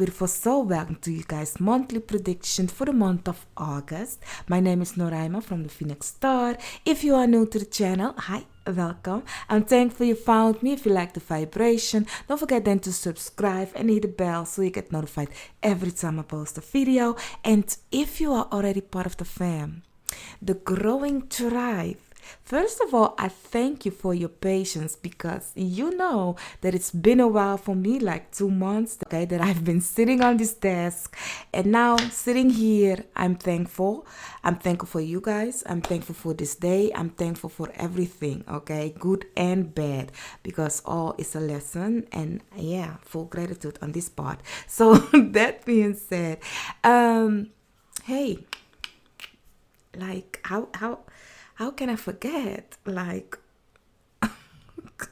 beautiful soul. Welcome to you guys' monthly prediction for the month of August. My name is Noraima from the Phoenix Star. If you are new to the channel, hi, welcome. I'm thankful you found me. If you like the vibration, don't forget then to subscribe and hit the bell so you get notified every time I post a video. And if you are already part of the fam, the growing tribe, first of all, I thank you for your patience because you know that it's been a while for me, like 2 months, okay, that I've been sitting on this desk and now sitting here. I'm thankful. I'm thankful for you guys. I'm thankful for this day. I'm thankful for everything, okay, good and bad, because all is a lesson, and yeah, full gratitude on this part. So that being said, hey, like how can I forget? Like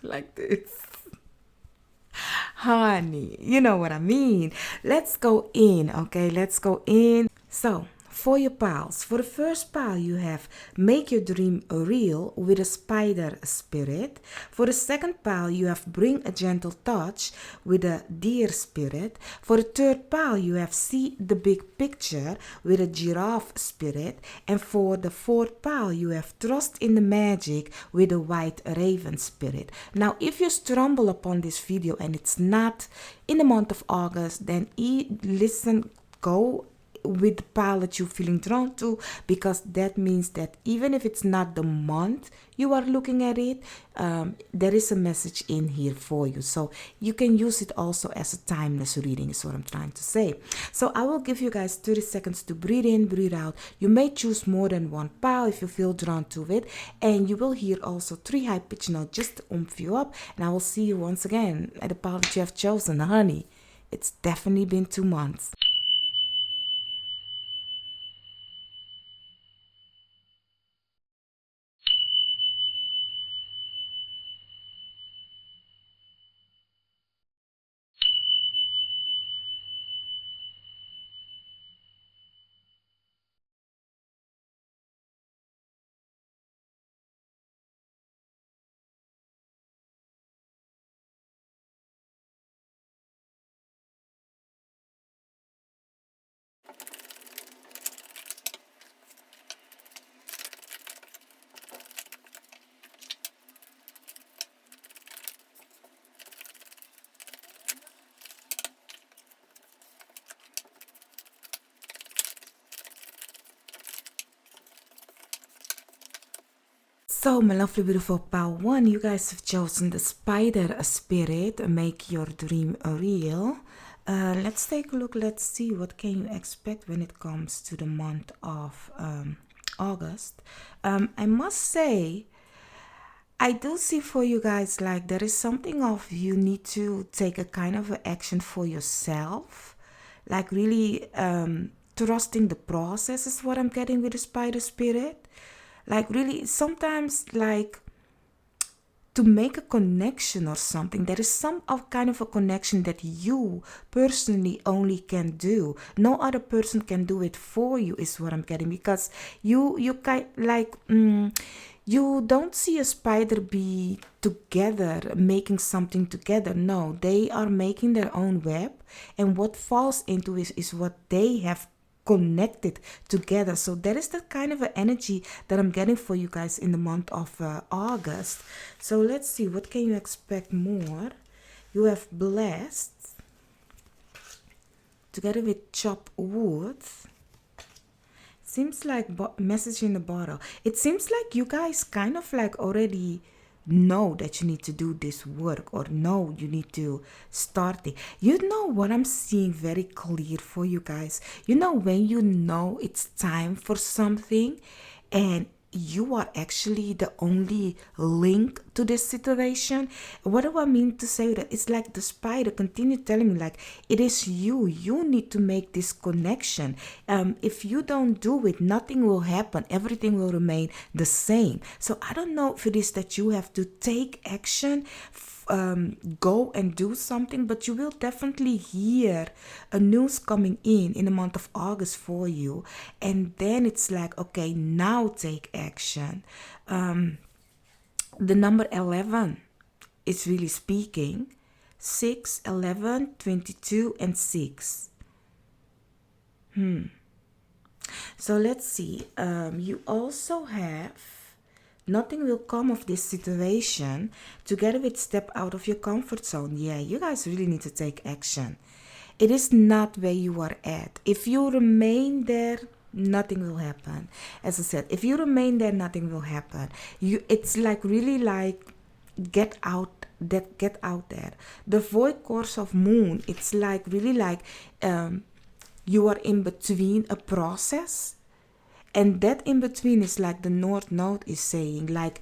like this. Honey, you know what I mean. Let's go in, okay? Let's go in. So, for your pals, for the first pal, you have make your dream real with a spider spirit. For the second pal, you have bring a gentle touch with a deer spirit. For the third pal, you have see the big picture with a giraffe spirit. And for the fourth pal, you have trust in the magic with a white raven spirit. Now, if you stumble upon this video and it's not in the month of August, then listen, go with the pile that you're feeling drawn to, because that means that even if it's not the month you are looking at it, there is a message in here for you, so you can use it also as a timeless reading is what I'm trying to say. So I will give you guys 30 seconds to breathe in, breathe out. You may choose more than one pile if you feel drawn to it, and you will hear also 3 high pitch notes just to oomph you up, and I will see you once again at the pile that you have chosen. Honey, it's definitely been 2 months. So, my lovely, beautiful pal one, you guys have chosen the spider spirit. Make your dream real. Let's take a look. Let's see what can you expect when it comes to the month of August. I must say, I do see for you guys like there is something of you need to take a kind of a action for yourself, like really trusting the process is what I'm getting with the spider spirit. Like really sometimes like to make a connection or something, there is some kind of a connection that you personally only can do. No other person can do it for you is what I'm getting, because you kind like you don't see a spider be together making something together. No, they are making their own web, and what falls into it is what they have connected together. So there is that kind of an energy that I'm getting for you guys in the month of August. So let's see, what can you expect more? You have blessed together with chop wood. Seems like message in the bottle. It seems like you guys kind of like already know that you need to do this work, or know you need to start it. You know what I'm seeing very clear for you guys? You know when you know it's time for something and you are actually the only link to this situation. What do I mean to say that? It's like the spider continue telling me like it is you need to make this connection. If you don't do it, nothing will happen, everything will remain the same. So I don't know if it is that you have to take action, go and do something, but you will definitely hear a news coming in the month of August for you, and then it's like, okay, now take action. The number 11 is really speaking. 6, 11, 22, and 6. So let's see. You also have nothing will come of this situation together with step out of your comfort zone. Yeah, you guys really need to take action. It is not where you are at. If you remain there, nothing will happen. As I said, if you remain there, nothing will happen. It's like really like get out there. The void course of moon, it's like really like you are in between a process, and that in between is like the North Node is saying, like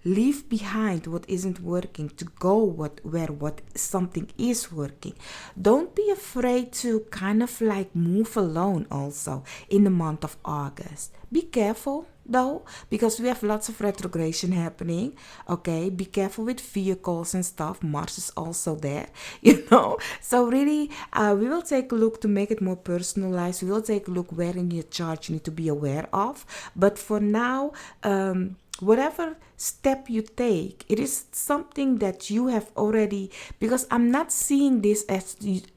leave behind what isn't working to go where what something is working. Don't be afraid to kind of like move alone also in the month of August. Be careful though, because we have lots of retrogression happening. Okay, be careful with vehicles and stuff. Mars is also there, so really we will take a look to make it more personalized. We will take a look where in your chart you need to be aware of, but for now, whatever step you take, it is something that you have already, because I'm not seeing this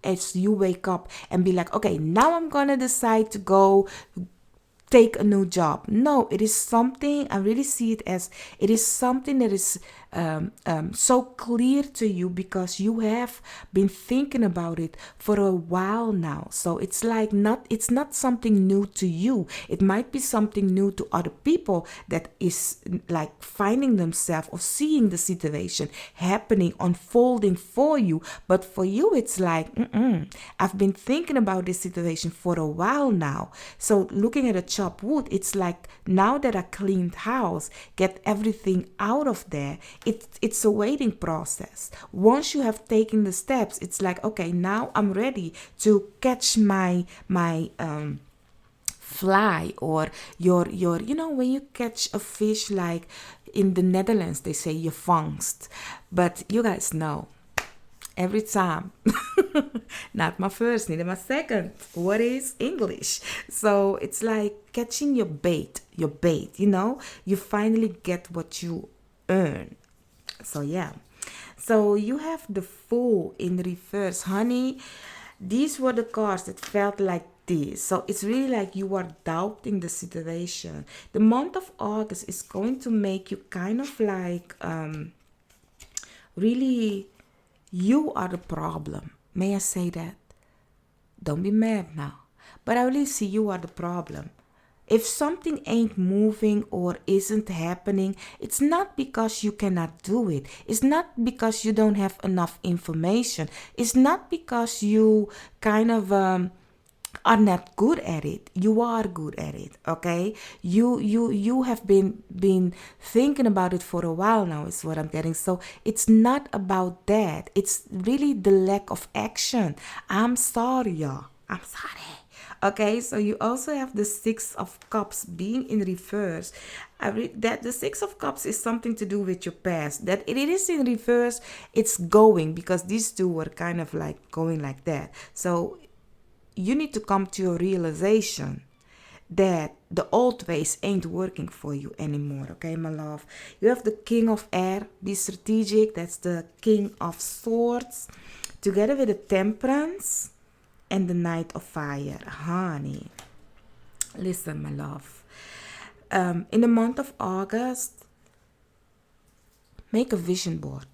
as you wake up and be like, okay, now I'm gonna decide to go take a new job. No, it is something, I really see it as it is something that is so clear to you because you have been thinking about it for a while now. So it's like it's not something new to you. It might be something new to other people that is like finding themselves or seeing the situation happening, unfolding for you. But for you, it's like, I've been thinking about this situation for a while now. So looking at a chopped wood, it's like now that I cleaned house, get everything out of there, it's a waiting process. Once you have taken the steps, it's like, okay, now I'm ready to catch my fly, or your when you catch a fish, like in the Netherlands they say je vangst, but you guys know every time not my first, neither my second, what is English? So it's like catching your bait, you finally get what you earn. So yeah, so you have the Fool in reverse, honey. These were the cards that felt like this. So it's really like you are doubting the situation. The month of August is going to make you kind of like really, you are the problem. May I say that? Don't be mad now. But I really see you are the problem. If something ain't moving or isn't happening, it's not because you cannot do it. It's not because you don't have enough information. It's not because you kind of are not good at it. You are good at it, okay? You have been thinking about it for a while now, is what I'm getting. So it's not about that. It's really the lack of action. I'm sorry, y'all. I'm sorry. Okay, so you also have the Six of Cups being in reverse. That the Six of Cups is something to do with your past. That it is in reverse, it's going, because these two were kind of like going like that. So you need to come to a realization that the old ways ain't working for you anymore, okay, my love? You have the King of Air, be strategic. That's the King of Swords, together with the Temperance and the Knight of Fire. Honey, listen, my love. In the month of August, make a vision board.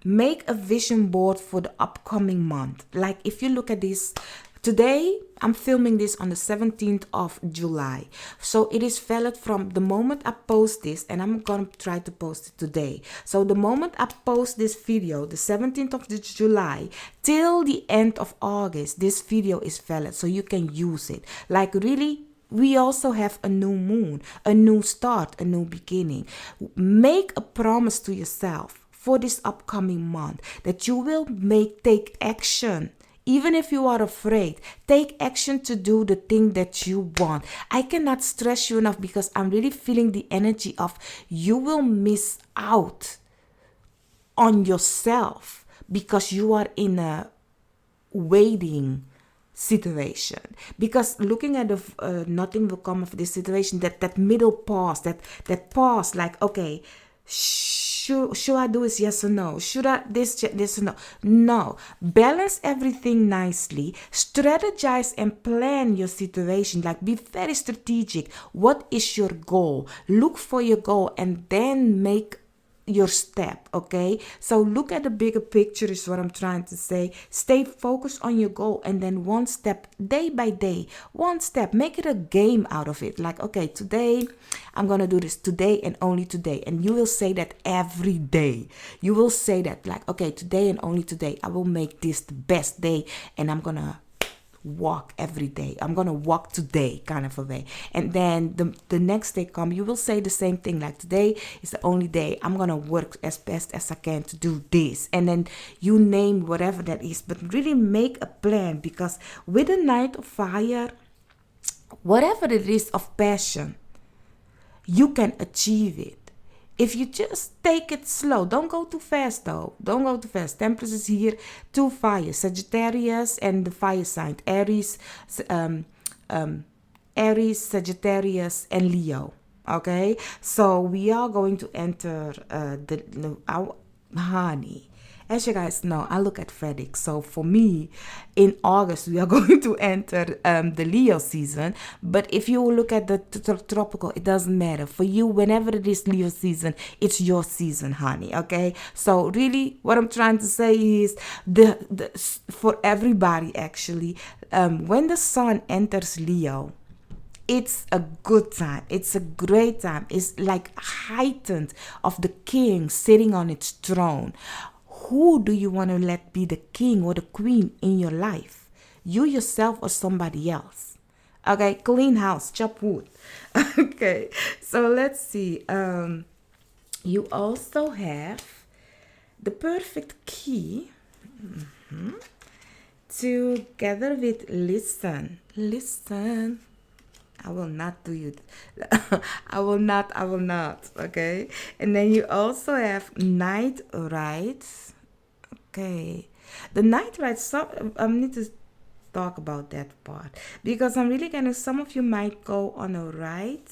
Make a vision board for the upcoming month. Like if you look at this, today I'm filming this on the 17th of July. So it is valid from the moment I post this, and I'm going to try to post it today. So the moment I post this video, the 17th of July, till the end of August, this video is valid. So you can use it. Like really, we also have a new moon, a new start, a new beginning. Make a promise to yourself for this upcoming month that you will take action. Even if you are afraid, take action to do the thing that you want. I cannot stress you enough, because I'm really feeling the energy of you will miss out on yourself because you are in a waiting situation. Because looking at the nothing will come of this situation, that middle pause, that pause, like, okay, Should I do this? Yes or no? Should I this or no? No. Balance everything nicely. Strategize and plan your situation. Like, be very strategic. What is your goal? Look for your goal and then make your step. Okay, so look at the bigger picture is what I'm trying to say. Stay focused on your goal, and then one step, day by day, one step, make it a game out of it. Like, okay, today I'm gonna do this, today and only today. And you will say that every day. You will say that, like, okay, today and only today I will make this the best day, and I'm gonna walk every day. I'm gonna walk today, kind of a way. And then the next day come, you will say the same thing, like, today is the only day I'm gonna work as best as I can to do this. And then you name whatever that is, but really make a plan, because with a night of fire, whatever it is of passion, you can achieve it. If you just take it slow, don't go too fast though. Don't go too fast. Temperance is here, two fire, Sagittarius and the fire sign, Aries, Aries, Sagittarius, and Leo. Okay, so we are going to enter our honey. As you guys know, I look at Vedic. So for me, in August, we are going to enter the Leo season. But if you look at the tropical, it doesn't matter. For you, whenever it is Leo season, it's your season, honey. Okay? So really, what I'm trying to say is, for everybody, actually, when the sun enters Leo, it's a good time. It's a great time. It's like heightened of the king sitting on its throne. Who do you want to let be the king or the queen in your life? You yourself or somebody else? Okay, clean house, chop wood. Okay, so let's see. You also have the perfect key together with listen. Listen. I will not do you. I will not. Okay. And then you also have night rides. Okay. The night rides, so I need to talk about that part, because I'm really gonna, some of you might go on a ride.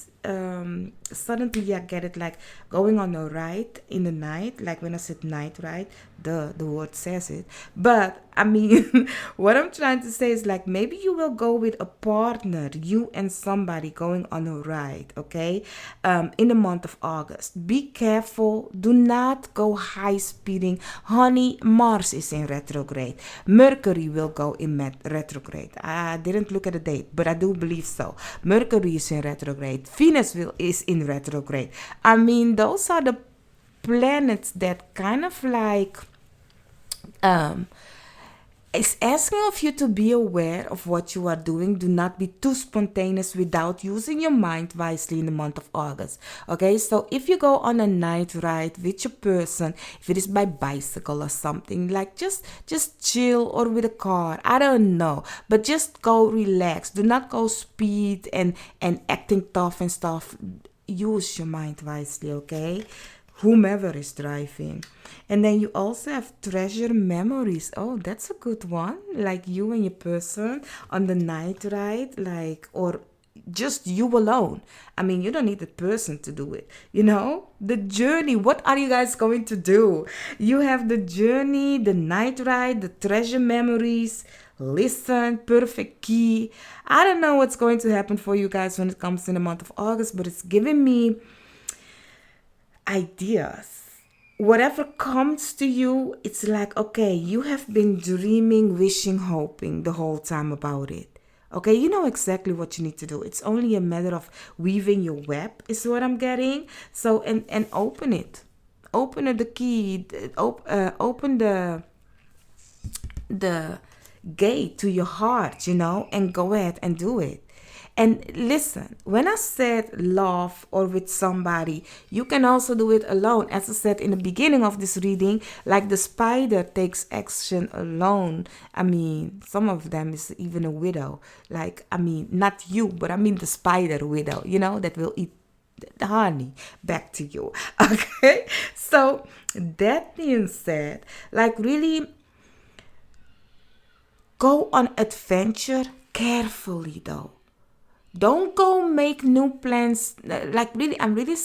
Suddenly I get it, like going on a ride in the night, like when I said night ride, the word says it. But I mean, what I'm trying to say is, like, maybe you will go with a partner, you and somebody going on a ride, okay? In the month of August. Be careful. Do not go high speeding. Honey, Mars is in retrograde. Mercury will go in retrograde. I didn't look at the date, but I do believe so. Mercury is in retrograde. Venus is in retrograde. I mean, those are the planets that kind of like it's asking of you to be aware of what you are doing. Do not be too spontaneous without using your mind wisely in the month of August. Okay, so if you go on a night ride with your person, if it is by bicycle or something, like just chill, or with a car, I don't know, but just go relax. Do not go speed and acting tough and stuff. Use your mind wisely, okay? Whomever is driving. And then you also have treasure memories. Oh, that's a good one. Like you and your person on the night ride, like, or just you alone. I mean, you don't need the person to do it. You know, the journey. What are you guys going to do? You have the journey, the night ride, the treasure memories. Listen, perfect key. I don't know what's going to happen for you guys when it comes in the month of August, but it's giving me ideas. Whatever comes to you, it's like, okay, you have been dreaming, wishing, hoping the whole time about it. Okay, you know exactly what you need to do. It's only a matter of weaving your web, is what I'm getting. So, and open it. Open the key. Open the gate to your heart, you know, and go ahead and do it. And listen, when I said love or with somebody, you can also do it alone. As I said in the beginning of this reading, like the spider takes action alone. I mean, some of them is even a widow. Like, I mean, not you, but I mean the spider widow, you know, that will eat the honey back to you. Okay? So, that being said, like, really go on adventure carefully though. Don't go make new plans. Like really, I'm really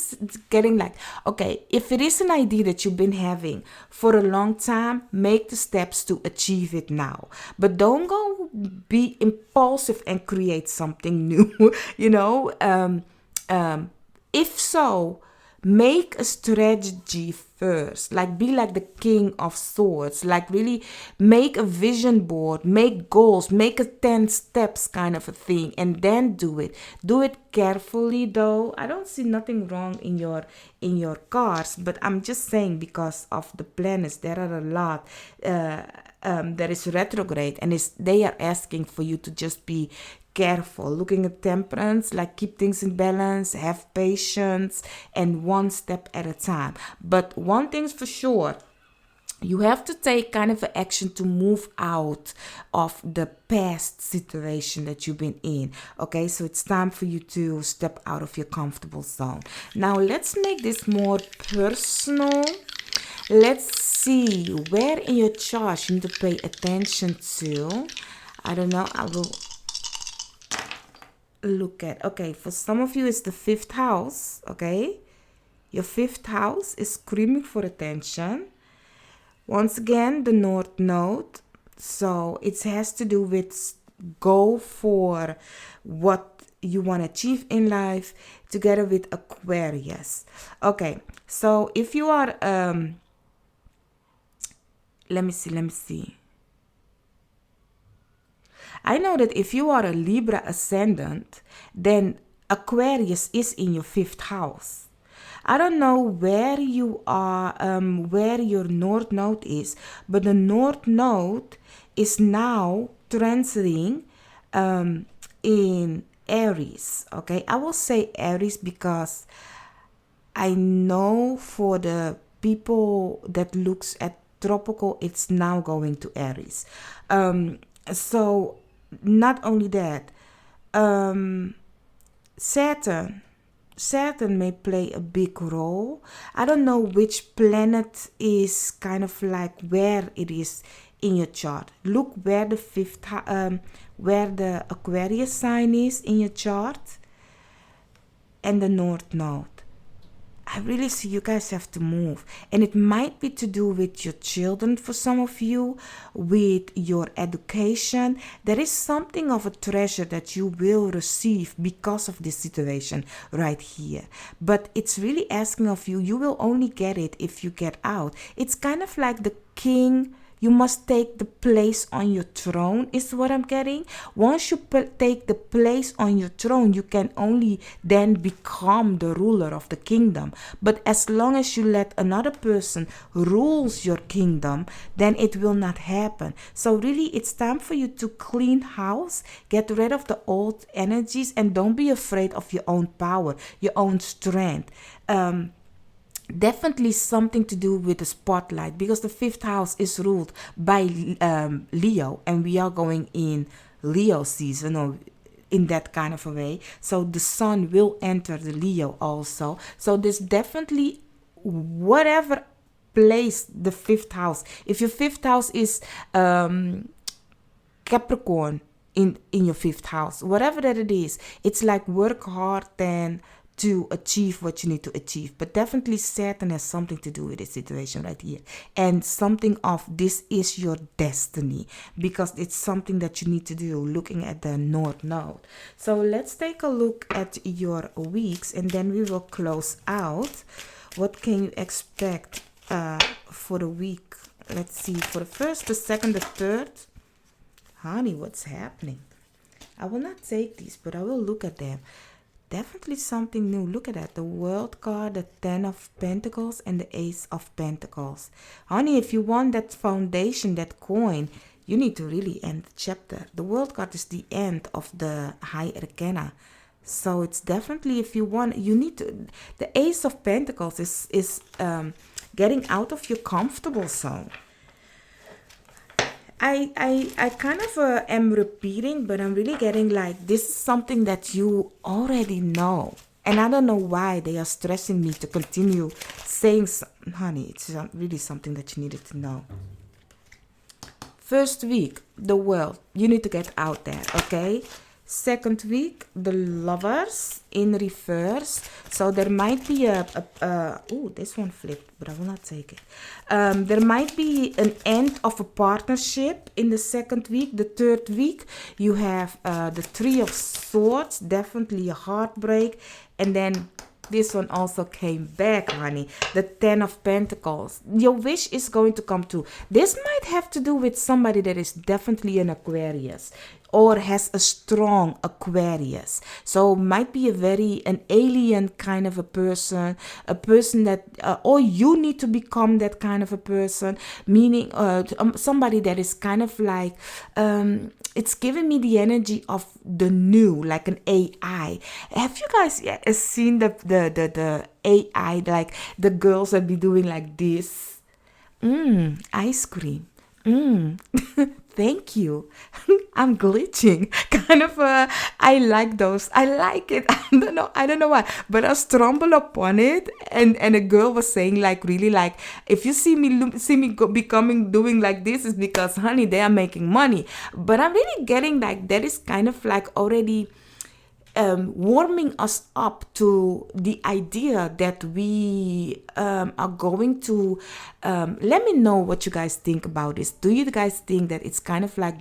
getting like, okay, if it is an idea that you've been having for a long time, make the steps to achieve it now. But don't go be impulsive and create something new. you know, if so, make a strategy first. Like be like the king of swords. Like really make a vision board, make goals, make a 10 steps kind of a thing, and then do it. Do it carefully though. I don't see nothing wrong in your cards, but I'm just saying because of the planets, there are a lot. There is retrograde, and they are asking for you to just be careful. Looking at temperance, like keep things in balance, have patience, and one step at a time. But one thing's for sure, you have to take kind of an action to move out of the past situation that you've been in. Okay, so it's time for you to step out of your comfortable zone. Now let's make this more personal. Let's see where in your chart you need to pay attention to. I don't know, I will look at. Okay, for some of you it's the 5th house. Okay, your 5th house is screaming for attention. Once again, the North Node, so it has to do with go for what you want to achieve in life together with Aquarius. Okay, so if you are let me see. I know that if you are a Libra ascendant, then Aquarius is in your 5th house. I don't know where you are, where your North Node is, but the North Node is now transiting in Aries. Okay, I will say Aries because I know for the people that looks at tropical, it's now going to Aries. So not only that, Saturn may play a big role. I don't know which planet is kind of like where it is in your chart. Look where the where the Aquarius sign is in your chart and the North Node. I really see you guys have to move, and it might be to do with your children for some of you, with your education. There is something of a treasure that you will receive because of this situation right here, but it's really asking of you. You will only get it if you get out. It's kind of like the king. You must take the place on your throne is what I'm getting. Once you take the place on your throne, you can only then become the ruler of the kingdom. But as long as you let another person rules your kingdom, then it will not happen. So really, it's time for you to clean house, get rid of the old energies, and don't be afraid of your own power, your own strength. Definitely something to do with the spotlight, because the 5th house is ruled by Leo, and we are going in Leo season, or in that kind of a way. So the sun will enter the Leo also. So there's definitely whatever place the 5th house. If your 5th house is Capricorn in your 5th house, whatever that it is, it's like work hard and to achieve what you need to achieve. But definitely Saturn has something to do with this situation right here, and something of this is your destiny, because it's something that you need to do, looking at the North Node. So let's take a look at your weeks, and then we will close out. What can you expect for the week? Let's see, for the 1st, the 2nd, the 3rd. Honey, what's happening? I will not take these, but I will look at them. Definitely something new. Look at that. The World card, the 10 of Pentacles, and the Ace of Pentacles. Honey, if you want that foundation, that coin, you need to really end the chapter. The World card is the end of the High Arcana. So it's definitely, if you want, you need to. The Ace of Pentacles is getting out of your comfortable zone. I kind of am repeating, but I'm really getting like this is something that you already know. And I don't know why they are stressing me to continue saying, honey, it's really something that you needed to know. First week, the world, you need to get out there, okay? Second week, the Lovers in reverse. So there might be oh, this one flipped, but I will not take it. There might be an end of a partnership in the second week. The third week, you have the Three of Swords, definitely a heartbreak. And then this one also came back, honey. The Ten of Pentacles. Your wish is going to come true. This might have to do with somebody that is definitely an Aquarius or has a strong Aquarius. So might be an alien kind of a person that, or you need to become that kind of a person, meaning somebody that is kind of like, it's giving me the energy of the new, like an AI. Have you guys seen the AI, like the girls that be doing like this? Ice cream. Thank you. I'm glitching. Kind of I like those. I like it. I don't know why. But I stumbled upon it, and a girl was saying like, really, like, if you see me becoming doing like this, is because, honey, they are making money. But I'm really getting like that is kind of like already warming us up to the idea that we are going to let me know what you guys think about this. Do you guys think that it's kind of like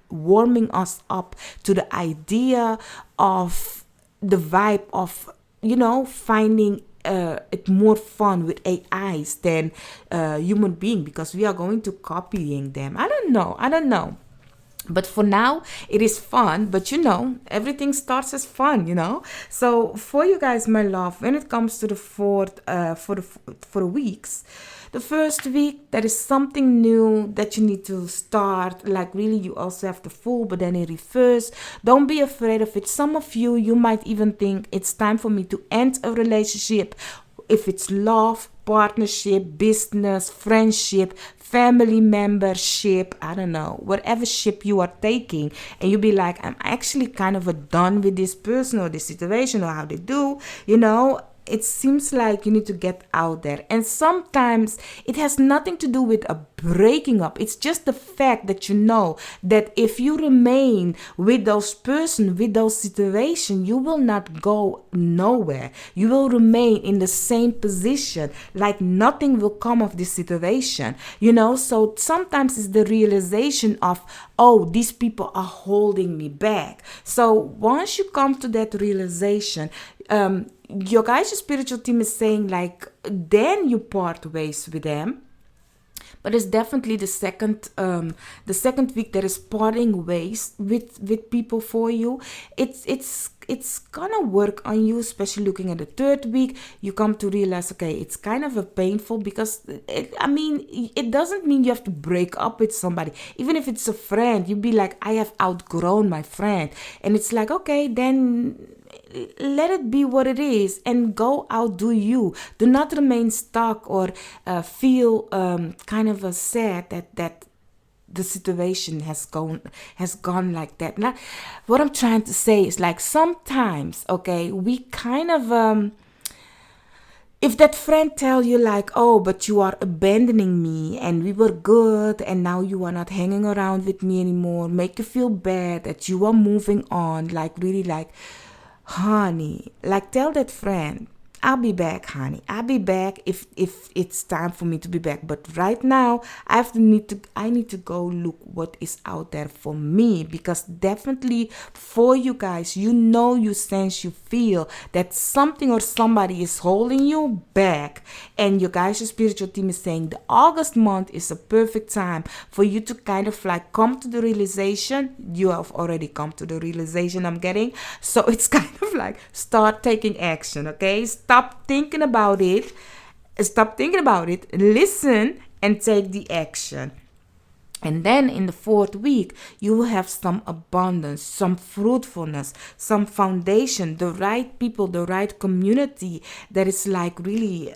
warming us up to the idea of the vibe of, finding it more fun with AIs than human being, because we are going to copying them? I don't know. But for now, it is fun. But everything starts as fun, So for you guys, my love, when it comes to the fourth, for the weeks, the first week, there is something new that you need to start. Like really, you also have the Fool, but then in reverse. Don't be afraid of it. Some of you might even think it's time for me to end a relationship. If it's love, partnership, business, friendship, family membership, I don't know, whatever ship you are taking, and you'll be like, I'm actually kind of done with this person or this situation or how they do, it seems like you need to get out there. And sometimes it has nothing to do with a breaking up. It's just the fact that that if you remain with those person, with those situation, you will not go nowhere. You will remain in the same position, like nothing will come of this situation, So sometimes it's the realization of, oh, these people are holding me back. So once you come to that realization, your guys' spiritual team is saying like, then you part ways with them. But it's definitely the second week that is parting ways with people for you. It's gonna work on you, especially looking at the third week. You come to realize, okay, it's kind of a painful, because it doesn't mean you have to break up with somebody. Even if it's a friend, you'd be like, I have outgrown my friend, and it's like, okay, then let it be what it is and go out, do you. Do not remain stuck or feel kind of sad that the situation has gone like that. Now, what I'm trying to say is like, sometimes, okay, we kind of if that friend tell you like, oh, but you are abandoning me and we were good and now you are not hanging around with me anymore, make you feel bad that you are moving on, like really like, honey, like tell that friend, I'll be back, honey. I'll be back if it's time for me to be back. But right now, I need to go look what is out there for me, because definitely for you guys, you sense, you feel that something or somebody is holding you back, and your guys' spiritual team is saying the August month is a perfect time for you to kind of like come to the realization. You have already come to the realization, I'm getting. So it's kind of like start taking action, okay? Stop thinking about it. Listen and take the action. And then in the fourth week, you will have some abundance, some fruitfulness, some foundation, the right people, the right community that is like really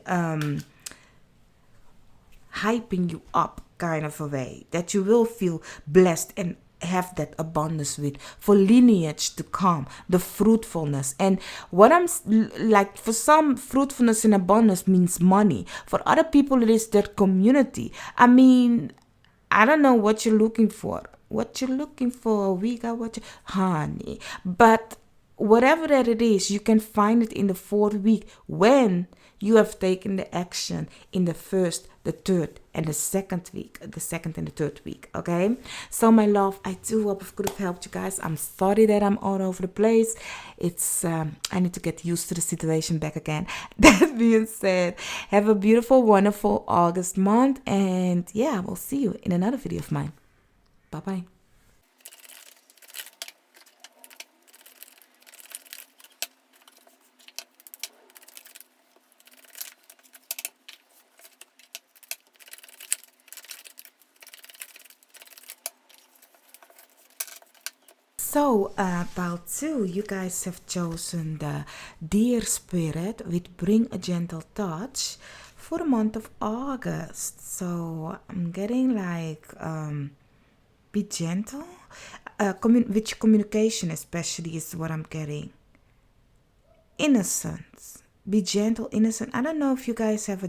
hyping you up kind of a way, that you will feel blessed and have that abundance with, for lineage to come, the fruitfulness. And what I'm like, for some, fruitfulness and abundance means money. For other people, it is their community. I don't know what you're looking for. what you're looking for. We got what you, honey. But whatever that it is, you can find it in the fourth week when you have taken the action in the first, the third, and the second week, the second and the third week. Okay, so my love, I do hope it could have helped you guys. I'm sorry that I'm all over the place. It's I need to get used to the situation back again. That being said, have a beautiful, wonderful August month, and yeah, we'll see you in another video of mine. Bye bye. So, about two, you guys have chosen the Dear Spirit with Bring a Gentle Touch for the month of August. So, I'm getting like, be gentle. Which communication, especially, is what I'm getting. Innocence. Be gentle, innocent. I don't know if you guys have a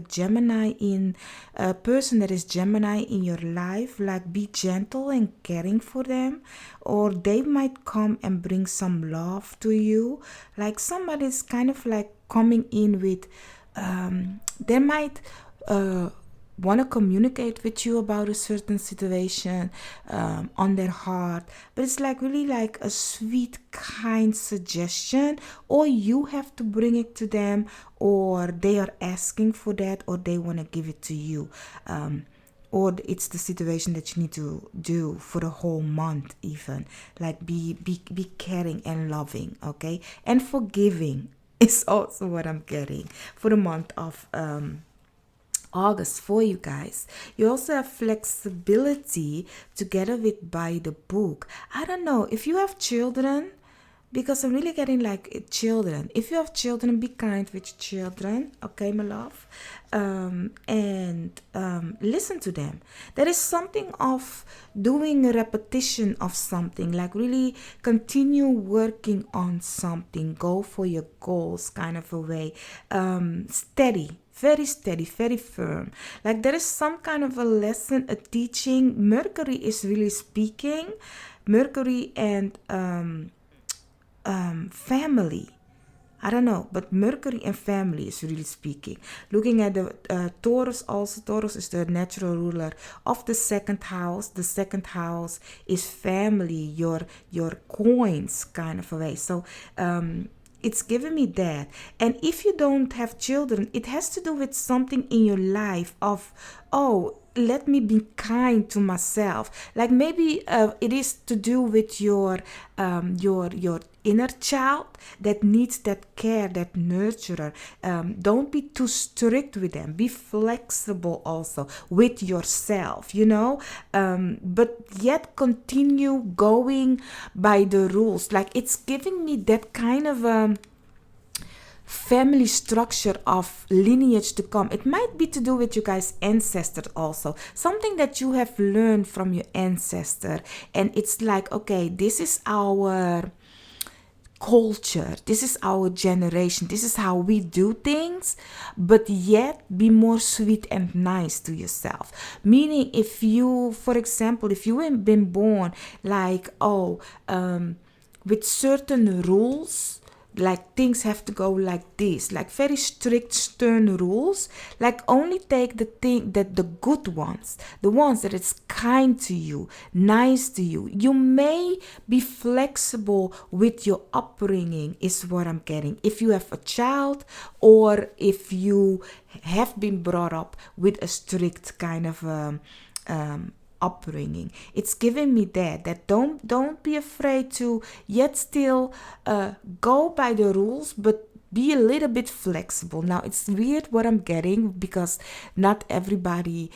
person that is Gemini in your life. Like, be gentle and caring for them, or they might come and bring some love to you. Like, somebody's kind of like coming in with, they might want to communicate with you about a certain situation on their heart, but it's like really like a sweet, kind suggestion, or you have to bring it to them, or they are asking for that, or they want to give it to you, or it's the situation that you need to do for the whole month. Even like be caring and loving, okay, and forgiving is also what I'm getting for the month of August for you guys. You also have flexibility together with by the book. I don't know if you have children, because I'm really getting like children. If you have children, be kind with children, okay, my love, and listen to them. There is something of doing a repetition of something, like really continue working on something, go for your goals, kind of a way, steady, very firm. Like there is some kind of a lesson, a teaching. Mercury is really speaking. Mercury and family. I don't know, but Mercury and family is really speaking. Looking at the Taurus also, Taurus is the natural ruler of the second house. The second house is family, your coins, kind of a way. So it's giving me that. And if you don't have children, it has to do with something in your life of, oh, let me be kind to myself. Like maybe it is to do with your inner child that needs that care, that nurturer. Don't be too strict with them. Be flexible also with yourself, but yet continue going by the rules. Like it's giving me that kind of family structure of lineage to come. It might be to do with you guys' ancestors also. Something that you have learned from your ancestor. And it's like, okay, this is our culture, this is our generation, this is how we do things, but yet be more sweet and nice to yourself. Meaning, if you, for example, if you have been born like, with certain rules, like things have to go like this, like very strict, stern rules, like only take the thing that the good ones, the ones that it's kind to you, nice to you. You may be flexible with your upbringing, is what I'm getting. If you have a child, or if you have been brought up with a strict kind of upbringing, it's giving me that don't be afraid to yet still go by the rules, but be a little bit flexible. Now it's weird what I'm getting, because not everybody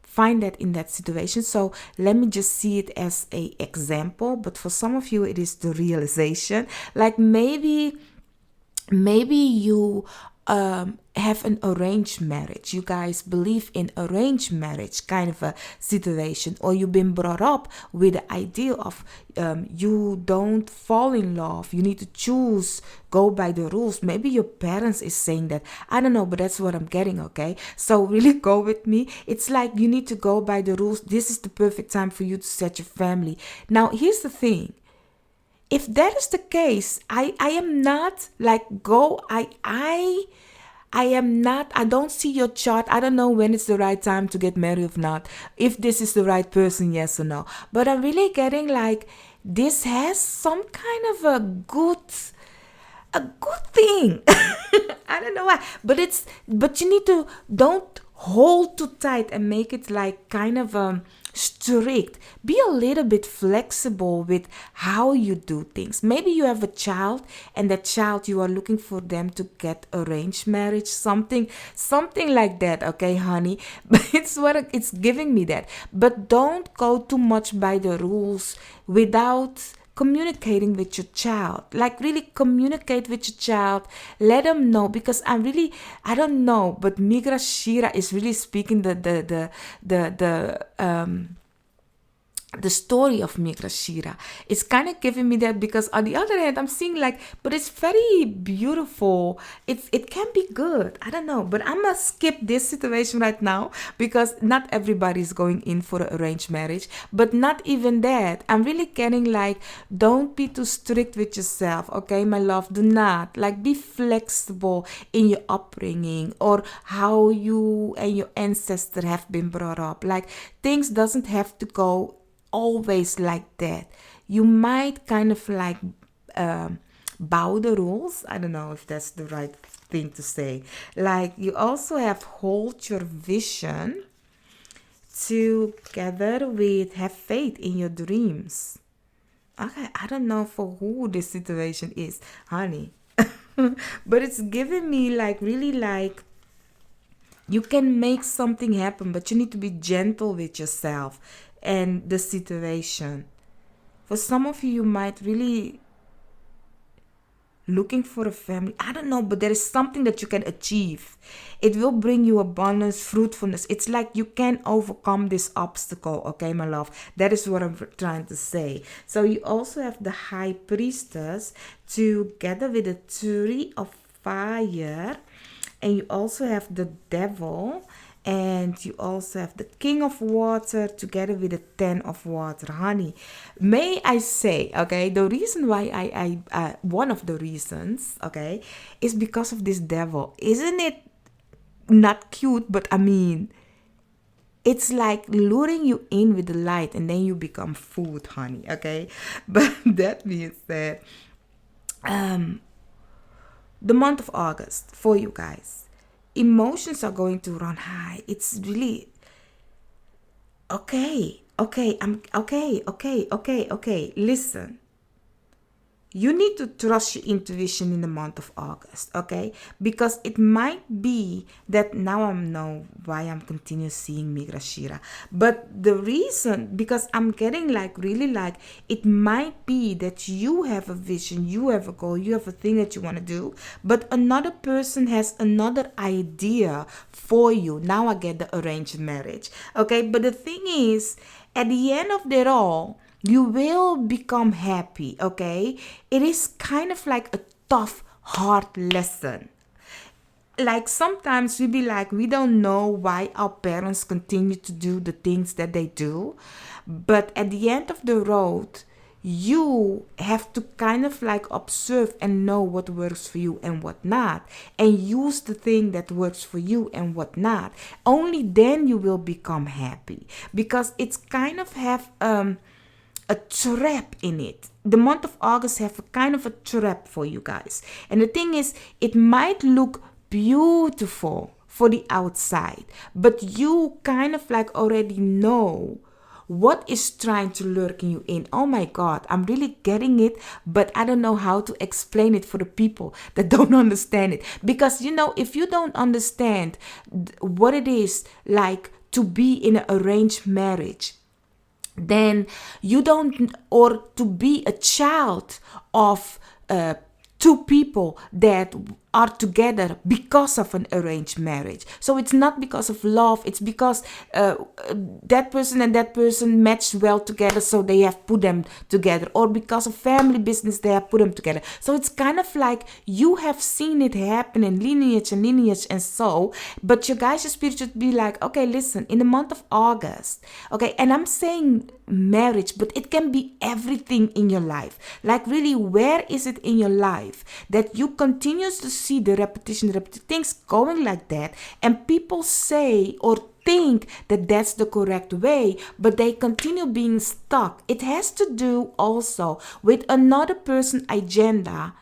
find that in that situation, so let me just see it as a example. But for some of you it is the realization, like maybe you have an arranged marriage. You guys believe in arranged marriage kind of a situation, or you've been brought up with the idea of you don't fall in love. You need to choose, go by the rules. Maybe your parents is saying that. I don't know, but that's what I'm getting, okay? So really go with me. It's like you need to go by the rules. This is the perfect time for you to set your family. Now, here's the thing. If that is the case, I am not like I am not, I don't see your chart. I don't know when it's the right time to get married or not. If this is the right person, yes or no. But I'm really getting like this has some kind of a good thing. I don't know why. But you need to don't hold too tight and make it like kind of strict. Be a little bit flexible with how you do things. Maybe you have a child, and that child you are looking for them to get arranged marriage, something like that, okay, honey? But it's giving me that. But don't go too much by the rules without communicating with your child. Like really communicate with your child, let them know, because I don't know, but Migra Shira is really speaking the story of Migra Shira. It's kind of giving me that, because on the other hand I'm seeing like, but it's very beautiful. It can be good. I don't know, but I'm gonna skip this situation right now, because not everybody is going in for an arranged marriage. But not even that. I'm really getting like, don't be too strict with yourself, okay, my love? Do not like, be flexible in your upbringing or how you and your ancestors have been brought up. Like, things doesn't have to go always like that. You might kind of like bow the rules. I don't know if that's the right thing to say. Like, you also have hold your vision together with have faith in your dreams. Okay, I don't know for who this situation is, honey. But it's giving me like really like you can make something happen, but you need to be gentle with yourself and the situation. For some of you, you might really looking for a family. I don't know, but there is something that you can achieve. It will bring you abundance, fruitfulness. It's like you can overcome this obstacle, okay, my love? That is what I'm trying to say. So you also have the High Priestess together with the Tree of Fire. And you also have the Devil. And you also have the King of Water together with the Ten of Water, honey. May I say, okay, the reason why I one of the reasons, okay, is because of this devil. Isn't it not cute? But I mean, it's like luring you in with the light and then you become food, honey, okay? But that being said, the month of August for you guys, emotions are going to run high. It's really okay. Listen, you need to trust your intuition in the month of August, okay? Because it might be that now I know why I'm continuing seeing Migra Shira. But the reason, because I'm getting like really like, it might be that you have a vision, you have a goal, you have a thing that you want to do, but another person has another idea for you. Now I get the arranged marriage, okay? But the thing is, at the end of it all, you will become happy, okay? It is kind of like a tough, hard lesson. Like sometimes we be like, we don't know why our parents continue to do the things that they do. But at the end of the road, you have to kind of like observe and know what works for you and what not. And use the thing that works for you and what not. Only then you will become happy. Because it's kind of have a trap in it. The month of August have a kind of a trap for you guys. And the thing is, it might look beautiful for the outside, but you kind of like already know what is trying to lurk you in. Oh my God, I'm really getting it, but I don't know how to explain it for the people that don't understand it. Because, you know, if you don't understand what it is like to be in an arranged marriage, then you don't, or to be a child of two people that are together because of an arranged marriage. So it's not because of love. It's because that person and that person matched well together, so they have put them together. Or because of family business, they have put them together. So it's kind of like you have seen it happen in lineage and so. But your guys' spirit should be like, okay, listen, in the month of August, okay, and I'm saying marriage, but it can be everything in your life. Like really, where is it in your life that you continue to see the repetition, things going like that, and people say or think that that's the correct way, but they continue being stuck? It has to do also with another person's agenda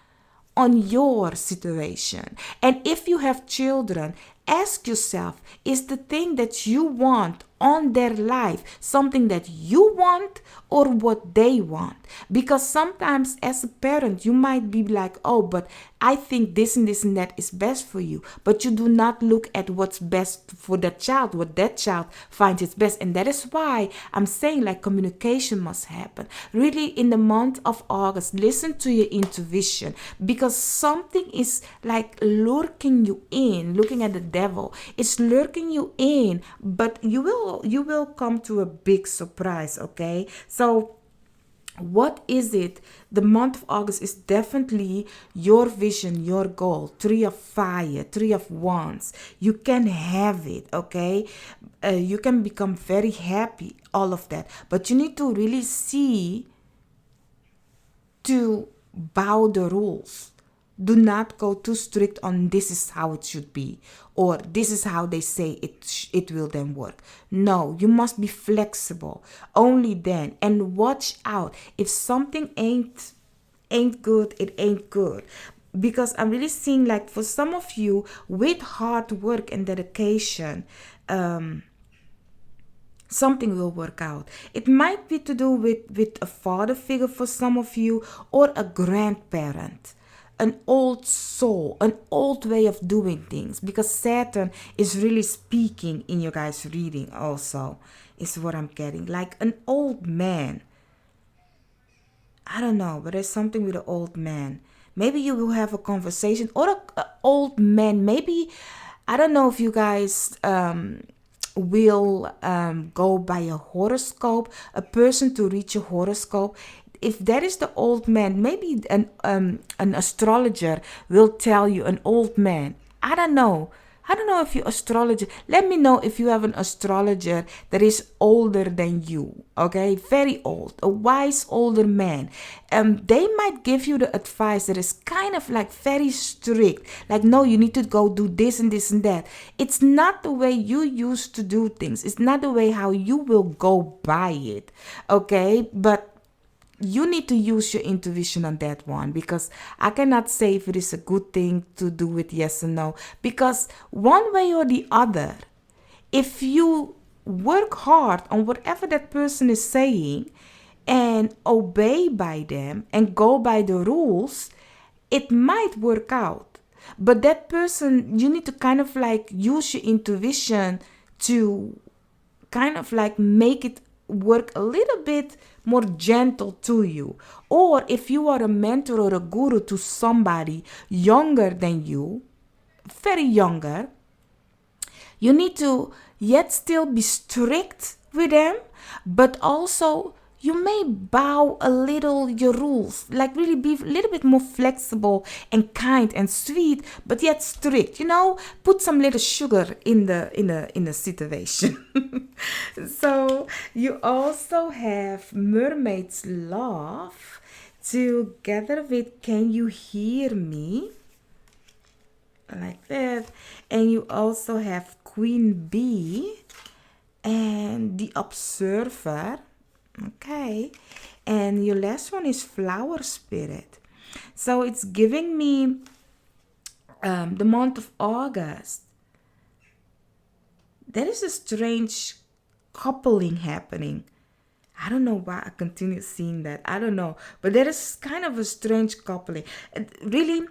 on your situation. And if you have children, ask yourself, is the thing that you want on their life something that you want or what they want? Because sometimes as a parent, you might be like, oh, but I think this and this and that is best for you. But you do not look at what's best for that child, what that child finds is best. And that is why I'm saying like communication must happen. Really, in the month of August, listen to your intuition, because something is like lurking you in, looking at the devil. It's lurking you in, but you will come to a big surprise, okay? So what is it? The month of August is definitely your vision, your goal. 3 of fire, 3 of wands. You can have it, okay? You can become very happy, all of that. But you need to really see to bow the rules. Do not go too strict on this is how it should be, or this is how they say it will then work. No, you must be flexible. Only then. And watch out. If something ain't good, it ain't good. Because I'm really seeing like for some of you with hard work and dedication, something will work out. It might be to do with a father figure for some of you, or a grandparent, an old soul, an old way of doing things, because Saturn is really speaking in your guys' reading also, is what I'm getting. Like an old man. I don't know, but there's something with an old man. Maybe you will have a conversation, or a old man. Maybe, I don't know if you guys will go by a horoscope, a person to read your horoscope. If that is the old man, maybe an astrologer will tell you an old man. I don't know. I don't know if you astrologer. Let me know if you have an astrologer that is older than you. Okay, very old, a wise older man. They might give you the advice that is kind of like very strict. Like, no, you need to go do this and this and that. It's not the way you used to do things. It's not the way how you will go by it. Okay, but you need to use your intuition on that one, because I cannot say if it is a good thing to do with yes or no, because one way or the other, if you work hard on whatever that person is saying and obey by them and go by the rules, it might work out. But that person, you need to kind of like use your intuition to kind of like make it work a little bit more gentle to you. Or if you are a mentor or a guru to somebody younger than you, very younger, you need to yet still be strict with them, but also you may bow a little your rules, like really be a little bit more flexible and kind and sweet, but yet strict. Put some little sugar in the situation. So you also have Mermaid's Love together with Can You Hear Me? Like that. And you also have Queen Bee and The Observer. Okay. And your last one is Flower Spirit. So it's giving me the month of August. There is a strange coupling happening. I don't know why I continue seeing that. I don't know. But there is kind of a strange coupling. Really,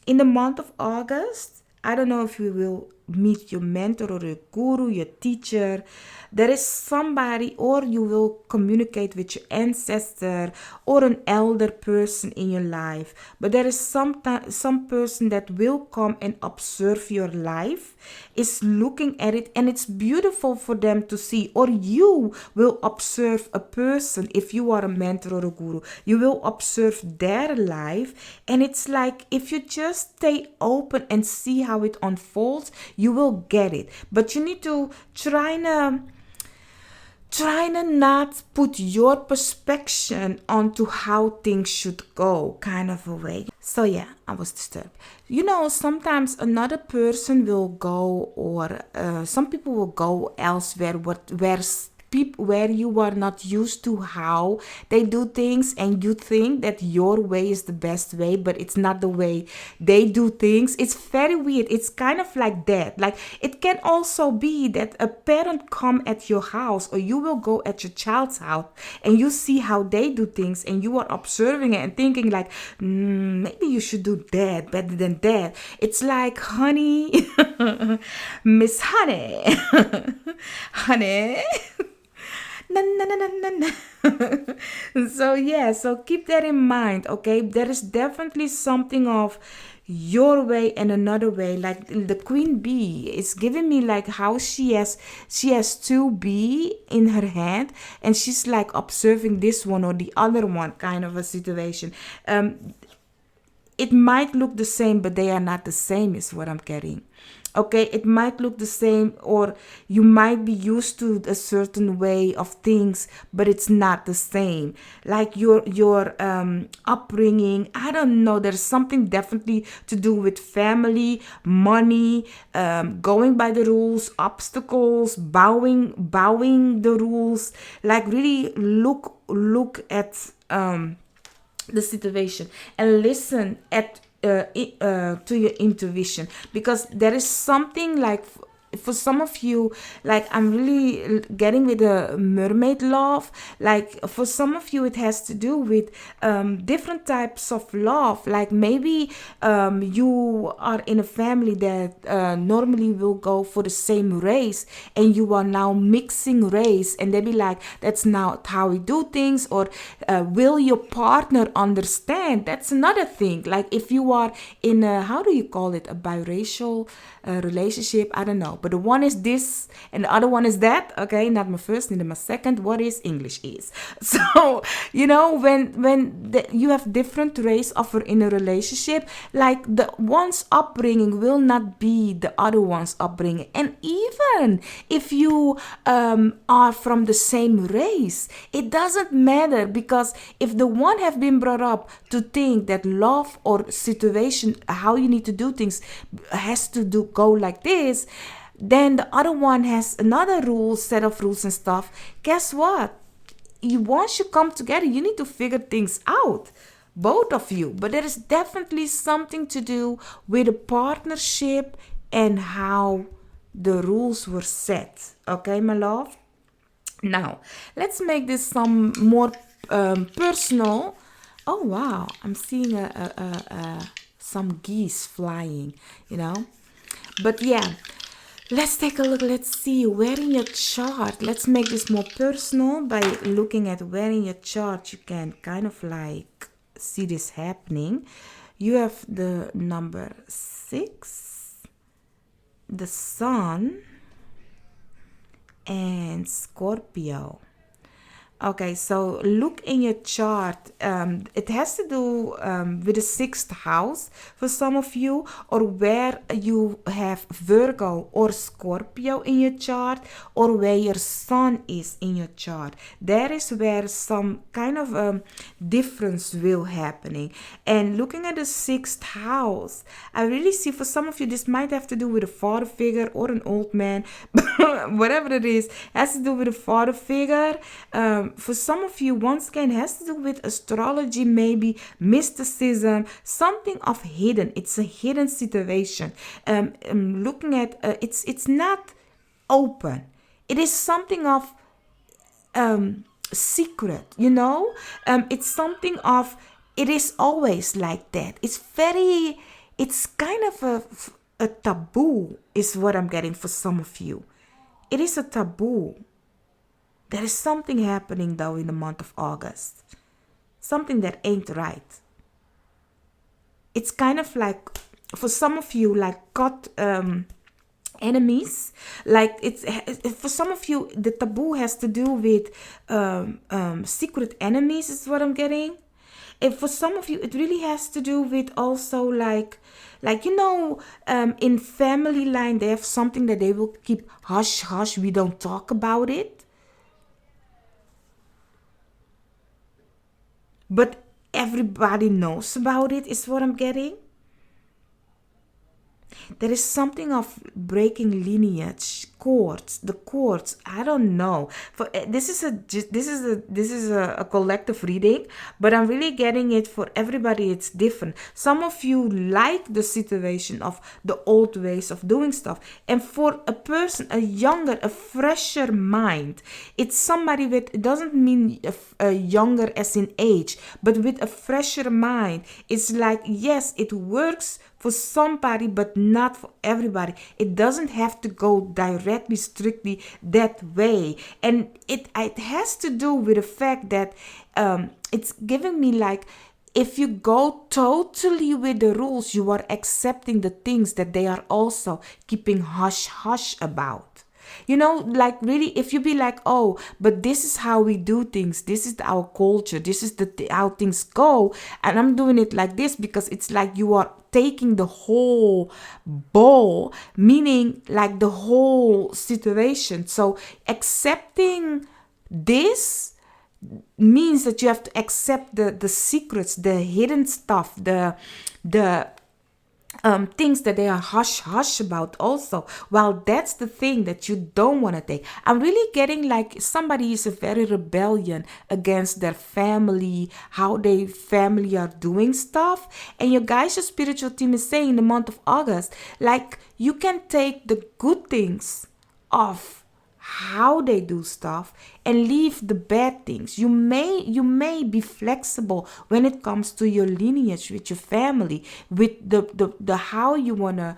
in the month of August, I don't know if you will meet your mentor or your guru, your teacher. There is somebody, or you will communicate with your ancestor or an elder person in your life. But there is some person that will come and observe your life, is looking at it, and it's beautiful for them to see. Or you will observe a person, if you are a mentor or a guru, you will observe their life, and it's like if you just stay open and see how it unfolds, you will get it. But you need to try to not put your perspective onto how things should go, kind of a way. So yeah, I was disturbed. Sometimes another person will go, or some people will go elsewhere where you are not used to how they do things, and you think that your way is the best way, but it's not the way they do things. It's very weird. It's kind of like that. Like, it can also be that a parent come at your house, or you will go at your child's house, and you see how they do things, and you are observing it and thinking like, maybe you should do that better than that. It's like, honey, Miss Honey, honey. Na, na, na, na, na. So keep that in mind, okay? There is definitely something of your way and another way. Like the queen bee is giving me like how she has two bee in her hand, and she's like observing this one or the other one, kind of a situation. It might look the same, but they are not the same, is what I'm getting. Okay, it might look the same, or you might be used to a certain way of things, but it's not the same. Like your upbringing, I don't know. There's something definitely to do with family, money, going by the rules, obstacles, bowing the rules. Like really look at the situation and listen to your intuition, because there is something like for some of you, like I'm really getting with the mermaid love. Like for some of you, it has to do with different types of love. Like maybe you are in a family that normally will go for the same race, and you are now mixing race, and they be like, that's not how we do things. Or will your partner understand? That's another thing. Like if you are in a, how do you call it, a biracial relationship, I don't know, but the one is this and the other one is that. Okay, not my first, neither my second. What is English is. So when you have different race offer in a relationship, like the one's upbringing will not be the other one's upbringing. And even if you are from the same race, it doesn't matter, because if the one have been brought up to think that love or situation, how you need to do things, has to go like this, then the other one has another set of rules and stuff. Guess what? Once you come together, you need to figure things out, both of you. But there is definitely something to do with a partnership and how the rules were set. Okay, my love? Now, let's make this some more personal. Oh, wow. I'm seeing some geese flying, But yeah, let's take a look. Let's see where in your chart. Let's make this more personal by looking at where in your chart you can kind of like see this happening. You have the number 6, the sun, and Scorpio. Okay, so look in your chart. It has to do with the 6th house for some of you, or where you have Virgo or Scorpio in your chart, or where your sun is in your chart. That is where some kind of difference will happening. And looking at the 6th house, I really see for some of you this might have to do with a father figure or an old man, whatever it is, has to do with a father figure. For some of you, once again, has to do with astrology, maybe mysticism, something of hidden. It's a hidden situation. Looking at it's not open. It is something of secret. It's something of. It is always like that. It's kind of a taboo is what I'm getting for some of you. It is a taboo. There is something happening though in the month of August. Something that ain't right. It's kind of like, for some of you, like got enemies. Like it's for some of you, the taboo has to do with secret enemies is what I'm getting. And for some of you, it really has to do with also like in family line, they have something that they will keep hush hush. We don't talk about it. But everybody knows about it, is what I'm getting. There is something of breaking lineage, cords, the cords. I don't know. For this is a collective reading, but I'm really getting it for everybody. It's different. Some of you like the situation of the old ways of doing stuff, and for a person, a younger, a fresher mind, it's somebody with. It doesn't mean a younger as in age, but with a fresher mind. It's like, yes, it works for somebody, but not for everybody. It doesn't have to go directly, strictly that way. And it has to do with the fact that it's giving me like, if you go totally with the rules, you are accepting the things that they are also keeping hush hush about. Like really, if you be like, oh, but this is how we do things. This is our culture. This is how things go. And I'm doing it like this because it's like you are taking the whole ball, meaning like the whole situation. So accepting this means that you have to accept the secrets, the hidden stuff, the things that they are hush hush about also. Well, that's the thing that you don't want to take. I'm really getting like somebody is a very rebellion against their family, how they family are doing stuff. And your guys, your spiritual team is saying in the month of August, like you can take the good things of how they do stuff and leave the bad things. You may be flexible when it comes to your lineage with your family, with the how you want to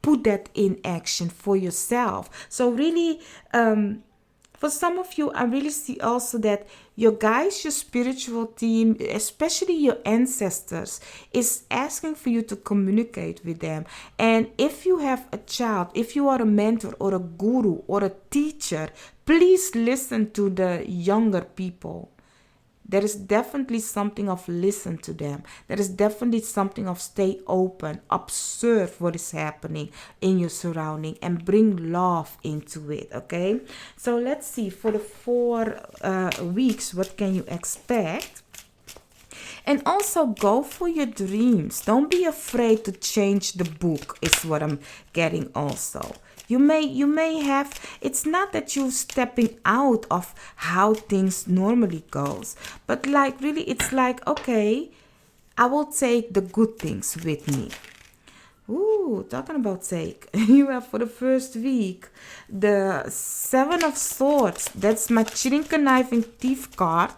put that in action for yourself. So really, for some of you, I really see also that your guys, your spiritual team, especially your ancestors, is asking for you to communicate with them. And if you have a child, if you are a mentor or a guru or a teacher, please listen to the younger people. There is definitely something of listen to them. There is definitely something of stay open, observe what is happening in your surrounding and bring love into it, okay? So let's see, for the 4 weeks, what can you expect? And also go for your dreams. Don't be afraid to change the book is what I'm getting also. You may have, it's not that you're stepping out of how things normally goes, but like really it's like, okay, I will take the good things with me. Ooh, talking about take. You have for the first week the 7 of Swords. That's my chilling, conniving thief card,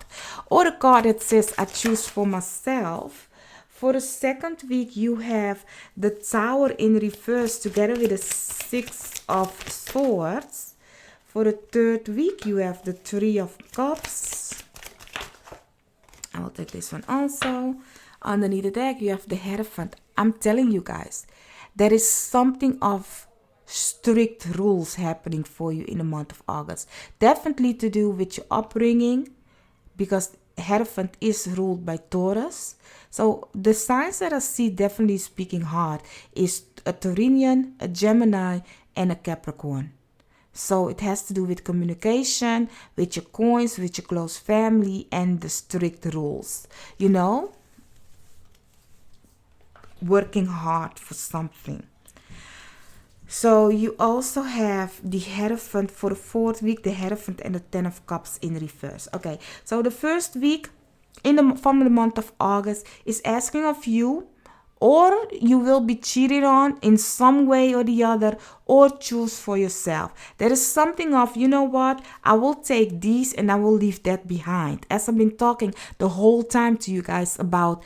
or a card that says I choose for myself. For the second week, you have the Tower in reverse together with the 6 of Swords. For the third week, you have the 3 of Cups. I will take this one also. Underneath the deck, you have the Hierophant. I'm telling you guys, there is something of strict rules happening for you in the month of August. Definitely to do with your upbringing, because Hierophant is ruled by Taurus. So the signs that I see definitely speaking hard is a Taurian, a Gemini, and a Capricorn. So it has to do with communication, with your coins, with your close family, and the strict rules. Working hard for something. So you also have the Hierophant for the 4th week, the Hierophant and the 10 of Cups in reverse. Okay, so the first week from the month of August is asking of you or you will be cheated on in some way or the other, or choose for yourself. There is something of, you know what, I will take these and I will leave that behind. As I've been talking the whole time to you guys about,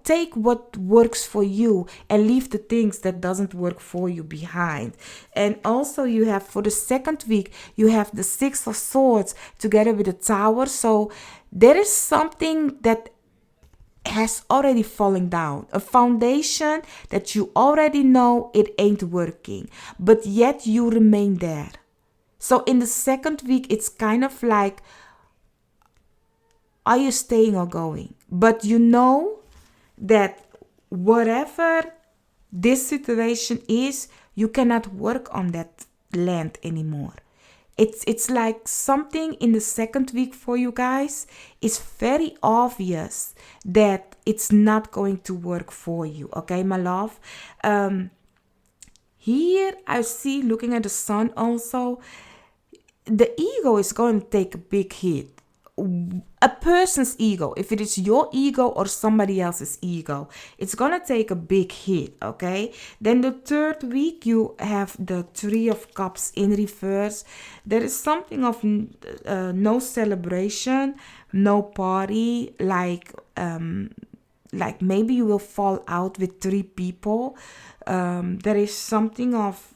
take what works for you and leave the things that doesn't work for you behind. And also you have, for the second week, you have the Six of Swords together with the Tower. So there is something that has already fallen down, a foundation that you already know it ain't working, but yet you remain there. So in the second week, it's kind of like, are you staying or going? But you know that whatever this situation is, you cannot work on that land anymore. It's like something in the second week for you guys is very obvious that it's not going to work for you. Okay, my love. Here I see, looking at the sun also, the ego is going to take a big hit. A person's ego, if it is your ego or somebody else's ego, it's gonna take a big hit. Okay, then the third week you have the Three of Cups in reverse. There is something of no celebration, no party, like maybe you will fall out with three people. There is something of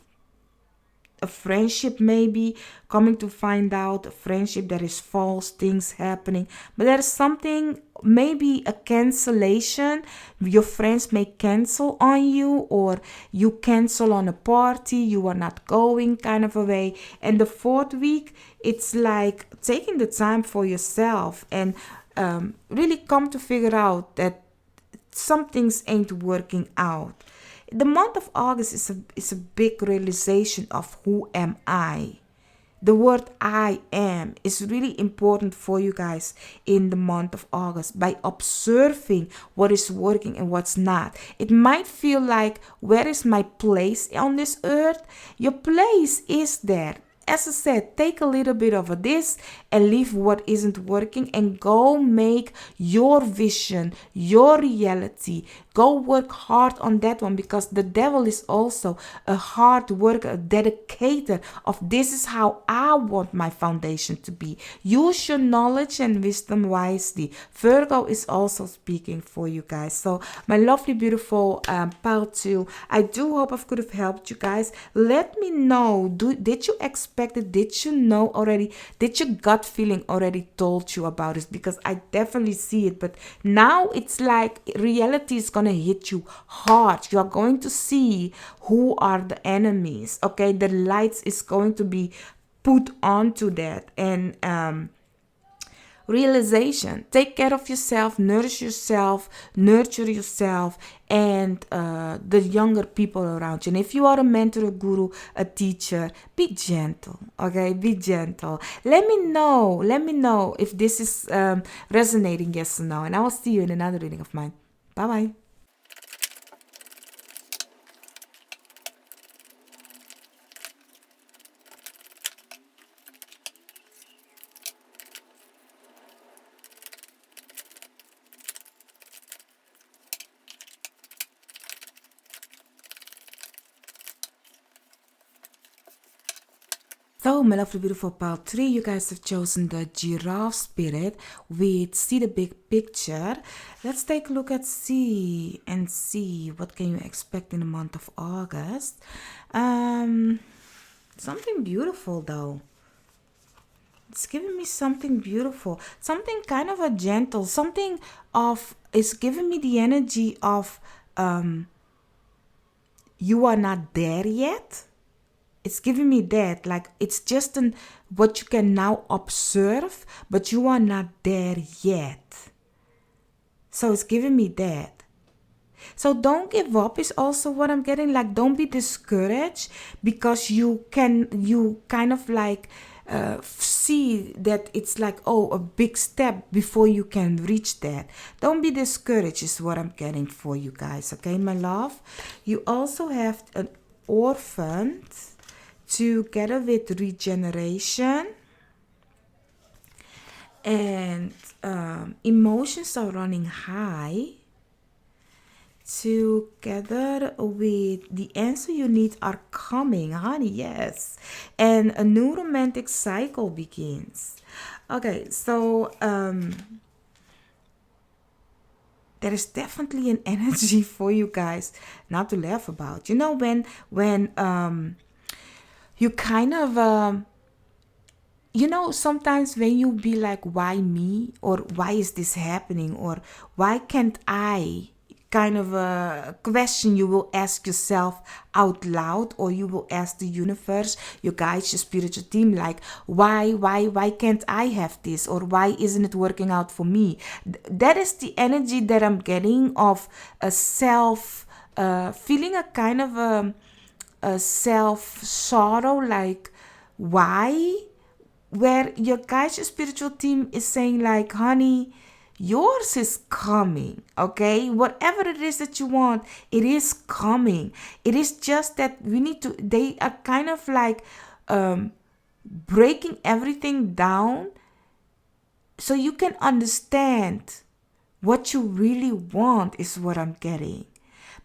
a friendship, maybe coming to find out a friendship that is false, things happening, but there's something, maybe a cancellation. Your friends may cancel on you, or you cancel on a party, you are not going, kind of a way. And the fourth week, it's like taking the time for yourself and really come to figure out that some things ain't working out. The month of August is a big realization of who am I. The word I am is really important for you guys in the month of August, by observing what is working and what's not. It might feel like, where is my place on this earth? Your place is there. As I said, take a little bit of this and leave what isn't working and go make your vision, your reality. Go work hard on that one, because the devil is also a hard worker, a dedicator of, this is how I want my foundation to be. Use your knowledge and wisdom wisely. Virgo is also speaking for you guys. So my lovely, beautiful pile 2, I do hope I could have helped you guys. Let me know, did you expect it? Did you know already? Did your gut feeling already told you about it? Because I definitely see it, but now it's like reality is gonna hit you hard. You are going to see who are the enemies. Okay, the lights is going to be put onto that. And realization, take care of yourself, nourish yourself, nurture yourself, and the younger people around you. And if you are a mentor, a guru, a teacher, be gentle. Okay, be gentle. Let me know if this is resonating, yes or no, and I will see you in another reading of mine. Bye bye. So, my lovely, beautiful pile 3, you guys have chosen the giraffe spirit with see the big picture. Let's take a look at see what can you expect in the month of August. Something beautiful though. It's giving me something beautiful, something kind of a gentle, something of, it's giving me the energy of you are not there yet. It's giving me that, like it's just what you can now observe, but you are not there yet. So it's giving me that. So don't give up is also what I'm getting. Like, don't be discouraged because you kind of like see that it's like, oh, a big step before you can reach that. Don't be discouraged is what I'm getting for you guys. Okay, my love. You also have an orphan together with regeneration, and emotions are running high, together with the answer you need are coming, honey. Yes, and a new romantic cycle begins. Okay, so there is definitely an energy for you guys not to laugh about. You know, when you kind of sometimes when you be like, why me, or why is this happening, or why can't I, kind of a question you will ask yourself out loud, or you will ask the universe, your guides, your spiritual team, like, why can't I have this, or why isn't it working out for me? That is the energy that I'm getting of a self, feeling a kind of a self sorrow, like, why, where your guys, your spiritual team is saying, like, honey, yours is coming. Okay, whatever it is that you want, it is coming. It is just that we need to, they are kind of like breaking everything down so you can understand what you really want, is what I'm getting.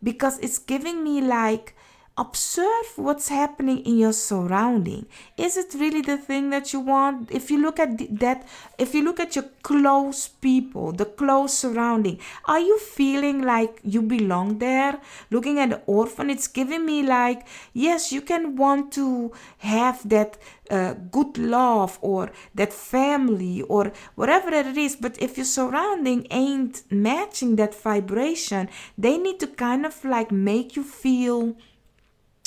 Because it's giving me like, observe what's happening in your surrounding. Is it really the thing that you want? If you look at that, if you look at your close people, the close surrounding, are you feeling like you belong there? Looking at the orphan, it's giving me like, yes, you can want to have that good love, or that family, or whatever that it is, but if your surrounding ain't matching that vibration, they need to kind of like make you feel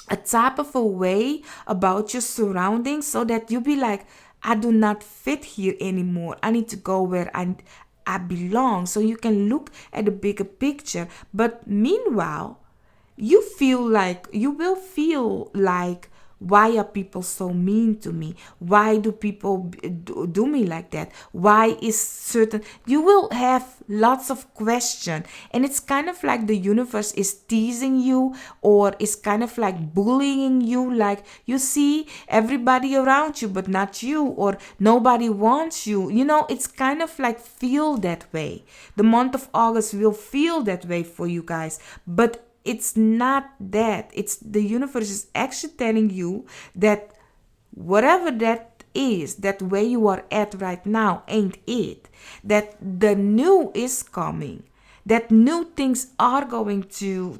a type of a way about your surroundings, so that you be like, I do not fit here anymore. I need to go where I belong. So you can look at the bigger picture. But meanwhile, you will feel like, why are people so mean to me? Why do people do me like that? Why is certain, you will have lots of questions, and it's kind of like the universe is teasing you, or is kind of like bullying you, like, you see everybody around you but not you, or nobody wants you. It's kind of like feel that way. The month of August will feel that way for you guys, but it's not that. It's the universe is actually telling you that whatever that is, that way you are at right now ain't it. That the new is coming. That new things are going to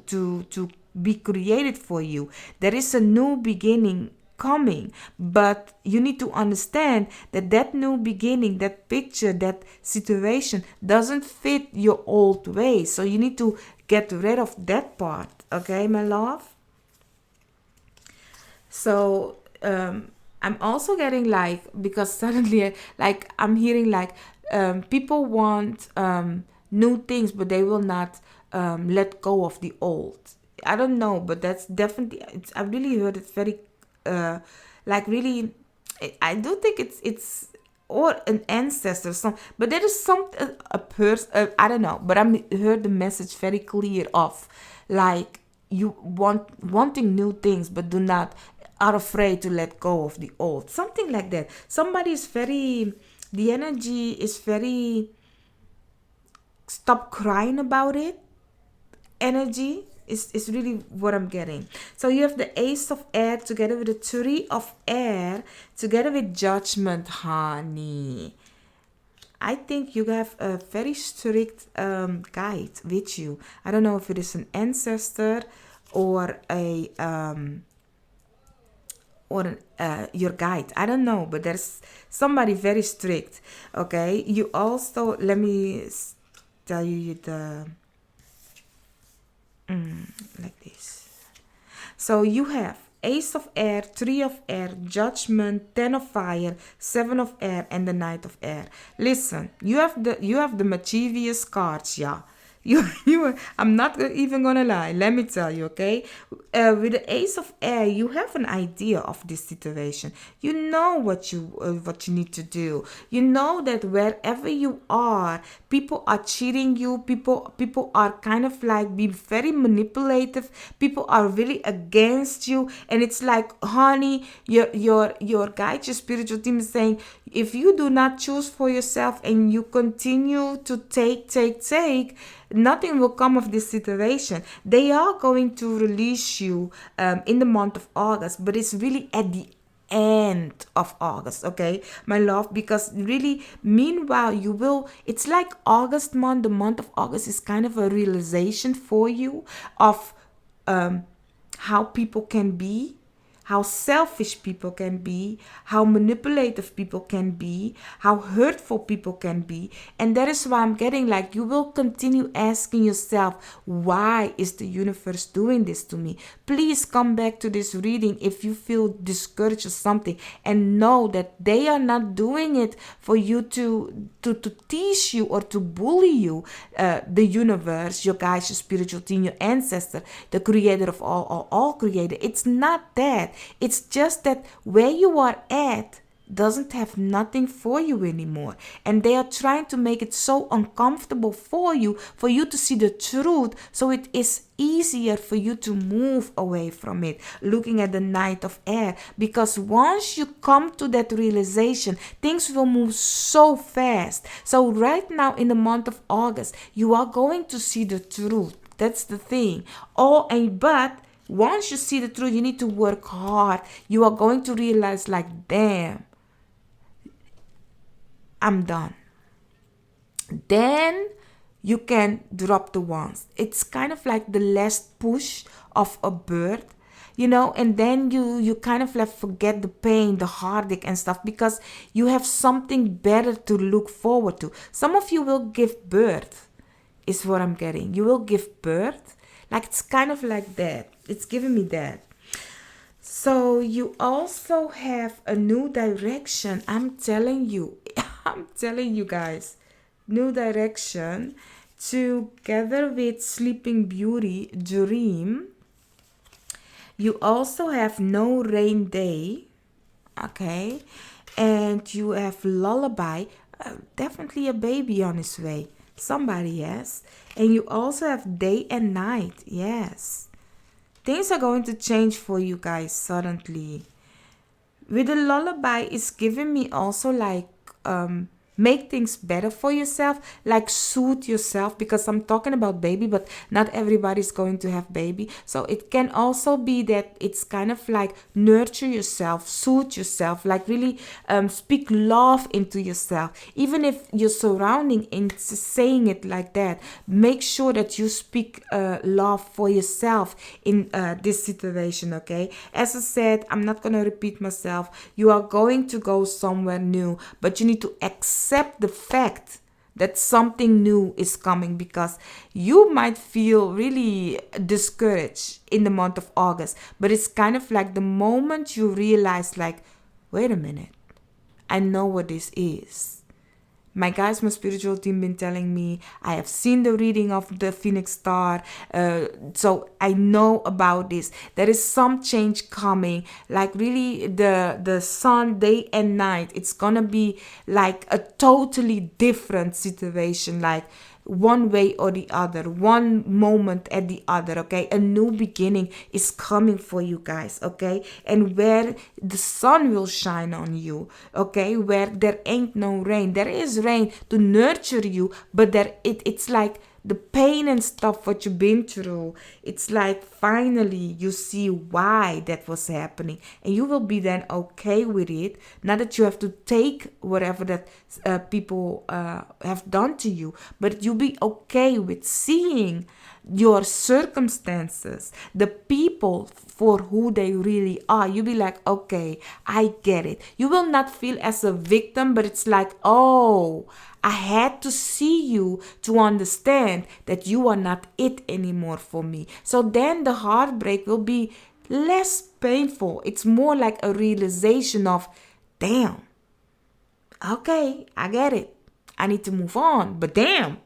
be created for you. There is a new beginning coming, but you need to understand that that new beginning, that picture, that situation doesn't fit your old ways. So you need to get rid of that part. Okay, my love? So I'm also getting like, because suddenly like I'm hearing like, people want new things, but they will not let go of the old. I don't know, but that's definitely, I really heard it very like really, I do think it's or an ancestor, some, but there is some a person, I don't know, but I heard the message very clear of like, you wanting new things, but do not, are afraid to let go of the old, something like that. Somebody is very, the energy is very, stop crying about it energy is really what I'm getting. So you have the Ace of Air together with the Three of Air together with Judgment, honey. I think you have a very strict guide with you. I don't know if it is an ancestor or a your guide. I don't know, but there's somebody very strict. Okay. You also, let me tell you the like this. So you have Ace of Air, Three of Air, Judgment, Ten of Fire, Seven of Air, and the Knight of Air. Listen, you have the mischievous cards, yeah. I'm not even gonna lie. Let me tell you, okay. With the Ace of Air, you have an idea of this situation. You know what you need to do. You know that wherever you are, people are cheating you. People are kind of like be very manipulative. People are really against you, and it's like, honey, your guide, your spiritual team is saying, if you do not choose for yourself and you continue to take, Nothing will come of this situation. They are going to release you in the month of August, but it's really at the end of August, okay, my love, because really, meanwhile, you will, it's like August month, the month of August is kind of a realization for you of how people can be, how selfish people can be, how manipulative people can be, how hurtful people can be. And that is why I'm getting like, you will continue asking yourself, why is the universe doing this to me? Please come back to this reading if you feel discouraged or something, and know that they are not doing it for you to tease you or to bully you. The universe, your guys, your spiritual team, your ancestor, the creator of all creator. It's not that. It's just that where you are at doesn't have nothing for you anymore, and they are trying to make it so uncomfortable for you to see the truth, so it is easier for you to move away from it, looking at the Knight of Air. Because once you come to that realization, things will move so fast. So right now in the month of August, you are going to see the truth. That's the thing. But once you see the truth, you need to work hard. You are going to realize like, damn, I'm done. Then you can drop the wands. It's kind of like the last push of a bird, and then you kind of like forget the pain, the heartache and stuff, because you have something better to look forward to. Some of you will give birth, is what I'm getting. You will give birth. Like, it's kind of like that. It's giving me that. So you also have a new direction. I'm telling you guys, new direction together with Sleeping Beauty, Dream. You also have No Rain Day, okay, and you have Lullaby, definitely a baby on his way. Somebody, yes. And you also have Day and Night, yes. Things are going to change for you guys suddenly. With the Lullaby, it's giving me also like make things better for yourself, like soothe yourself, because I'm talking about baby, but not everybody's going to have baby. So it can also be that it's kind of like nurture yourself, soothe yourself, like really speak love into yourself. Even if you're surrounding and saying it like that, make sure that you speak love for yourself in this situation, okay? As I said, I'm not going to repeat myself. You are going to go somewhere new, but you need to accept the fact that something new is coming, because you might feel really discouraged in the month of August, but it's kind of like the moment you realize like, wait a minute, I know what this is. My guys, my spiritual team been telling me, I have seen the reading of the Phoenix Star, so I know about this. There is some change coming, like really the sun, day and night. It's gonna be like a totally different situation, like one way or the other, one moment at the other, okay? A new beginning is coming for you guys, okay? And where the sun will shine on you, okay? Where there ain't no rain. There is rain to nurture you, but it's like the pain and stuff what you've been through, it's like finally you see why that was happening, and you will be then okay with it. Not that you have to take whatever that people have done to you, but you'll be okay with seeing your circumstances, the people for who they really are. You'll be like, okay, I get it. You will not feel as a victim, but it's like, oh, I had to see you to understand that you are not it anymore for me. So then the heartbreak will be less painful. It's more like a realization of, damn, okay, I get it. I need to move on, but damn,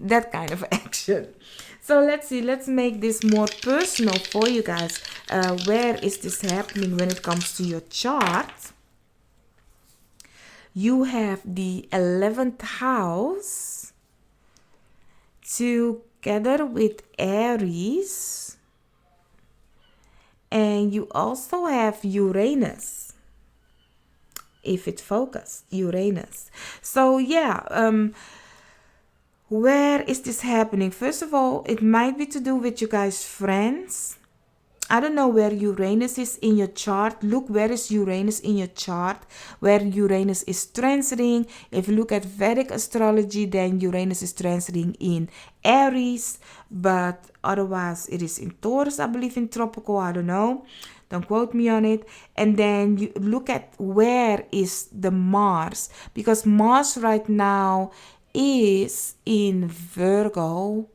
that kind of action. So let's see, let's make this more personal for you guys. Where is this happening when it comes to your chart? You have the 11th house together with Aries, and you also have Uranus, if it focused, Uranus. So yeah, Where is this happening? First of all, it might be to do with you guys' friends. I don't know where Uranus is in your chart. Look, where is Uranus in your chart? Where Uranus is transiting. If you look at Vedic astrology, then Uranus is transiting in Aries. But otherwise, it is in Taurus, I believe, in tropical. I don't know. Don't quote me on it. And then you look at where is the Mars. Because Mars right now is in Virgo,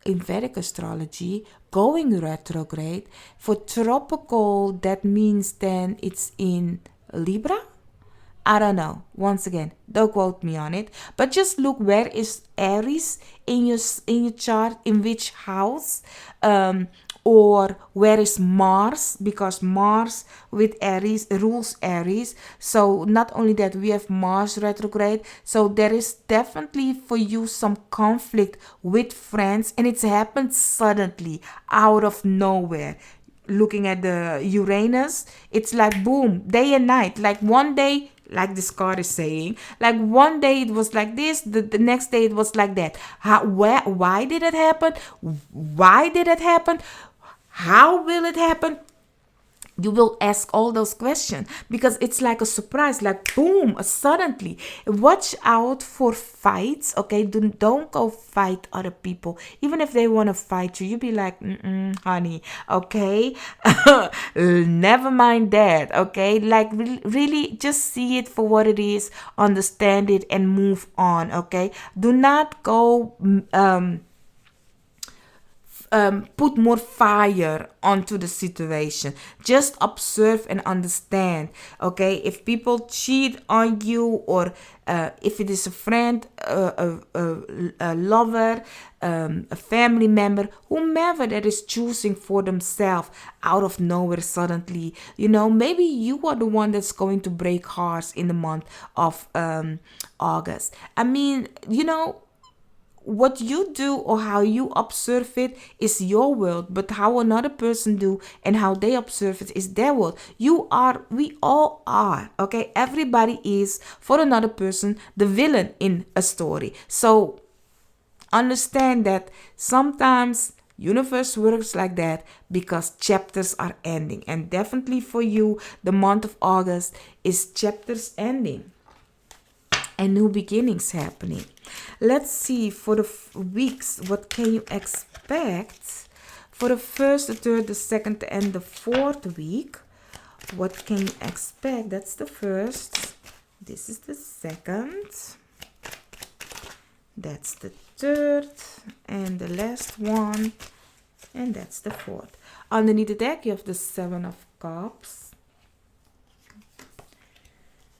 in Vedic astrology, going retrograde. For tropical, that means then it's in Libra. I don't know. Once again, don't quote me on it. But just look, where is Aries in your chart, in which house, or where is Mars, because Mars with Aries rules Aries. So not only that, we have Mars retrograde. So there is definitely for you some conflict with friends, and it's happened suddenly out of nowhere. Looking at the Uranus, it's like boom, day and night. Like one day, like this card is saying, like one day it was like this, the next day it was like that. Why did it happen? Why did it happen? How will it happen? You will ask all those questions because it's like a surprise, like boom, suddenly. Watch out for fights, okay? Don't go fight other people. Even if they want to fight you, you be like, honey, okay? Never mind that, okay? Like really just see it for what it is, understand it, and move on, okay? Do not go put more fire onto the situation. Just observe and understand, okay? If people cheat on you, or if it is a friend, a lover, a family member, whomever that is choosing for themselves out of nowhere suddenly, maybe you are the one that's going to break hearts in the month of August. I mean, what you do or how you observe it is your world, but how another person do and how they observe it is their world. We all are, okay? Everybody is, for another person, the villain in a story. So understand that sometimes universe works like that because chapters are ending. And definitely for you, the month of August is chapters ending and new beginnings happening. Let's see for the weeks, what can you expect for the first, the third, the second, and the fourth week? What can you expect? That's the first. This is the second. That's the third, and the last one, and that's the fourth. Underneath the deck, you have the Seven of Cups.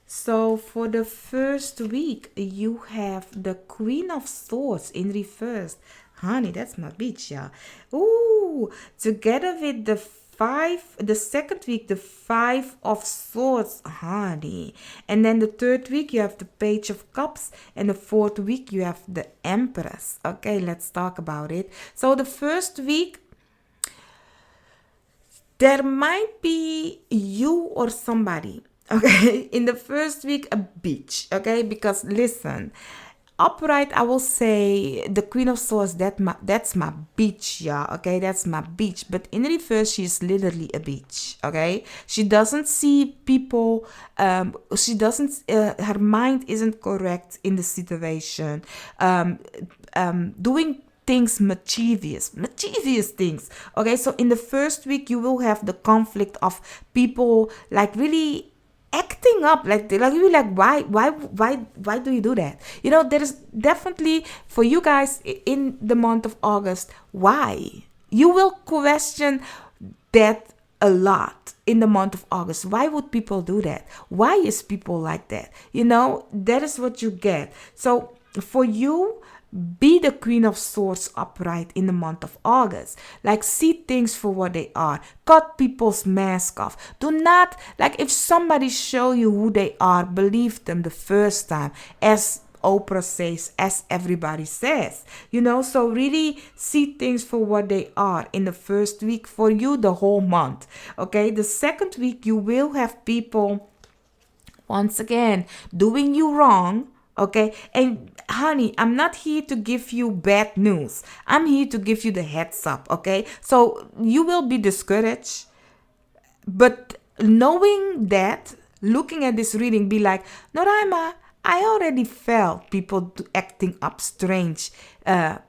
So for the first week, you have the Queen of Swords in reverse. Honey, that's my bitch, yeah. Ooh, together with the second week, the Five of Swords, honey. And then the third week, you have the Page of Cups. And the fourth week, you have the Empress. Okay, let's talk about it. So the first week, there might be you or somebody, okay, in the first week, a bitch, okay, because listen, upright, I will say the Queen of Swords, that's my bitch, yeah, okay, that's my bitch. But in reverse, she is literally a bitch, okay. She doesn't see people, she doesn't, her mind isn't correct in the situation, doing things mischievous things, okay. So in the first week, you will have the conflict of people like really acting up, like you like, why do you do that? There is definitely for you guys in the month of August, why you will question that a lot in the month of August. Why would people do that? Why is people like that? That is what you get. So for you, be the Queen of Swords upright in the month of August. Like, see things for what they are. Cut people's mask off. Do not, like, if somebody show you who they are, believe them the first time. As Oprah says, as everybody says. So really see things for what they are in the first week. For you, the whole month. Okay, the second week, you will have people, once again, doing you wrong. Okay. And honey, I'm not here to give you bad news. I'm here to give you the heads up. Okay. So you will be discouraged. But knowing that, looking at this reading, be like, Noraima, I already felt people acting up strange,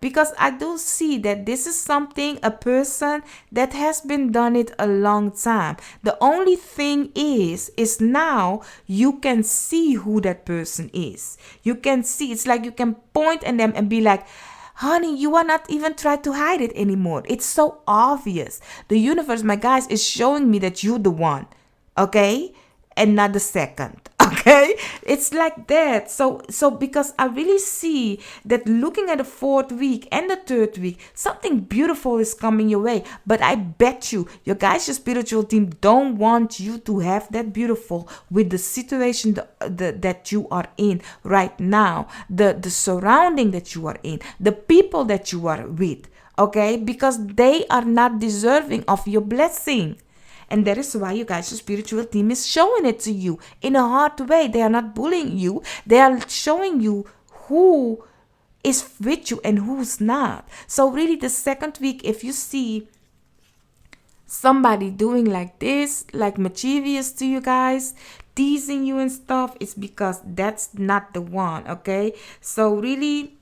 because I do see that this is something, a person that has been done it a long time. The only thing is now you can see who that person is. You can see, it's like you can point at them and be like, honey, you are not even trying to hide it anymore. It's so obvious. The universe, my guys, is showing me that you're the one. Okay? And not the second. Okay? It's like that. So because I really see that looking at the fourth week and the third week, something beautiful is coming your way. But I bet you, your guys, your spiritual team don't want you to have that beautiful with the situation that you are in right now, the surrounding that you are in, the people that you are with. Okay? Because they are not deserving of your blessing. And that is why you guys, your spiritual team is showing it to you in a hard way. They are not bullying you. They are showing you who is with you and who's not. So really the second week, if you see somebody doing like this, like mischievous to you guys, teasing you and stuff, it's because that's not the one. Okay. So really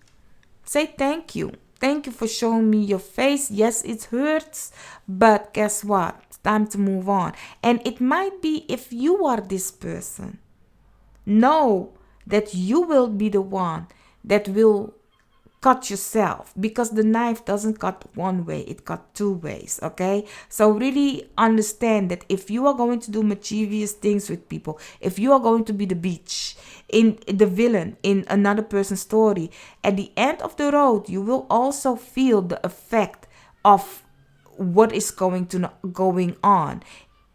say thank you. Thank you for showing me your face. Yes, it hurts, but guess what? It's time to move on. And it might be, if you are this person, know that you will be the one that will cut yourself, because the knife doesn't cut one way, it cut two ways. Okay, so really understand that if you are going to do mischievous things with people, if you are going to be the bitch, in the villain in another person's story, at the end of the road you will also feel the effect of what is going on.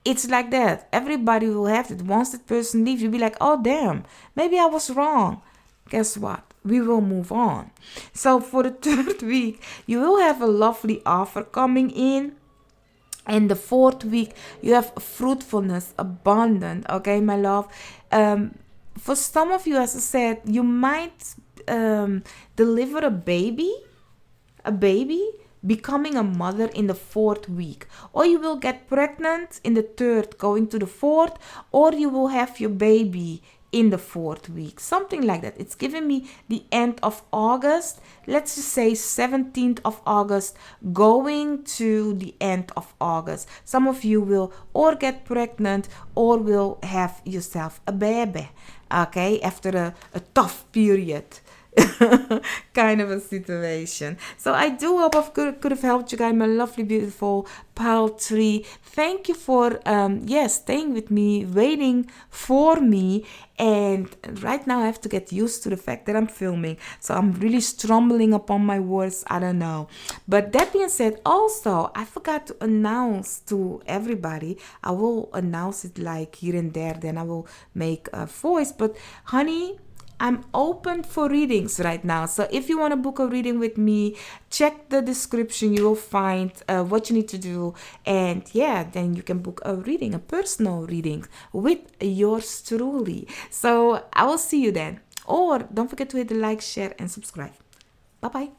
It's like that. Everybody will have it. Once that person leaves, you'll be like, oh damn, maybe I was wrong. Guess what? We will move on. So for the third week, you will have a lovely offer coming in. And the fourth week, you have fruitfulness, abundant. Okay, my love. For some of you, as I said, you might deliver a baby, becoming a mother in the fourth week, or you will get pregnant in the third going to the fourth, or you will have your baby in the fourth week, something like that. It's giving me the end of August, let's just say 17th of August going to the end of August. Some of you will or get pregnant or will have yourself a baby, okay, after a tough period. Kind of a situation. So I do hope I could have helped you guys, my lovely, beautiful pile tree. Thank you for staying with me, waiting for me. And right now I have to get used to the fact that I'm filming, so I'm really stumbling upon my words. I don't know. But that being said, also I forgot to announce to everybody. I will announce it like here and there, then I will make a voice. But honey, I'm open for readings right now. So if you want to book a reading with me, check the description. You will find what you need to do. And yeah, then you can book a reading, a personal reading with yours truly. So I will see you then. Or don't forget to hit the like, share, and subscribe. Bye-bye.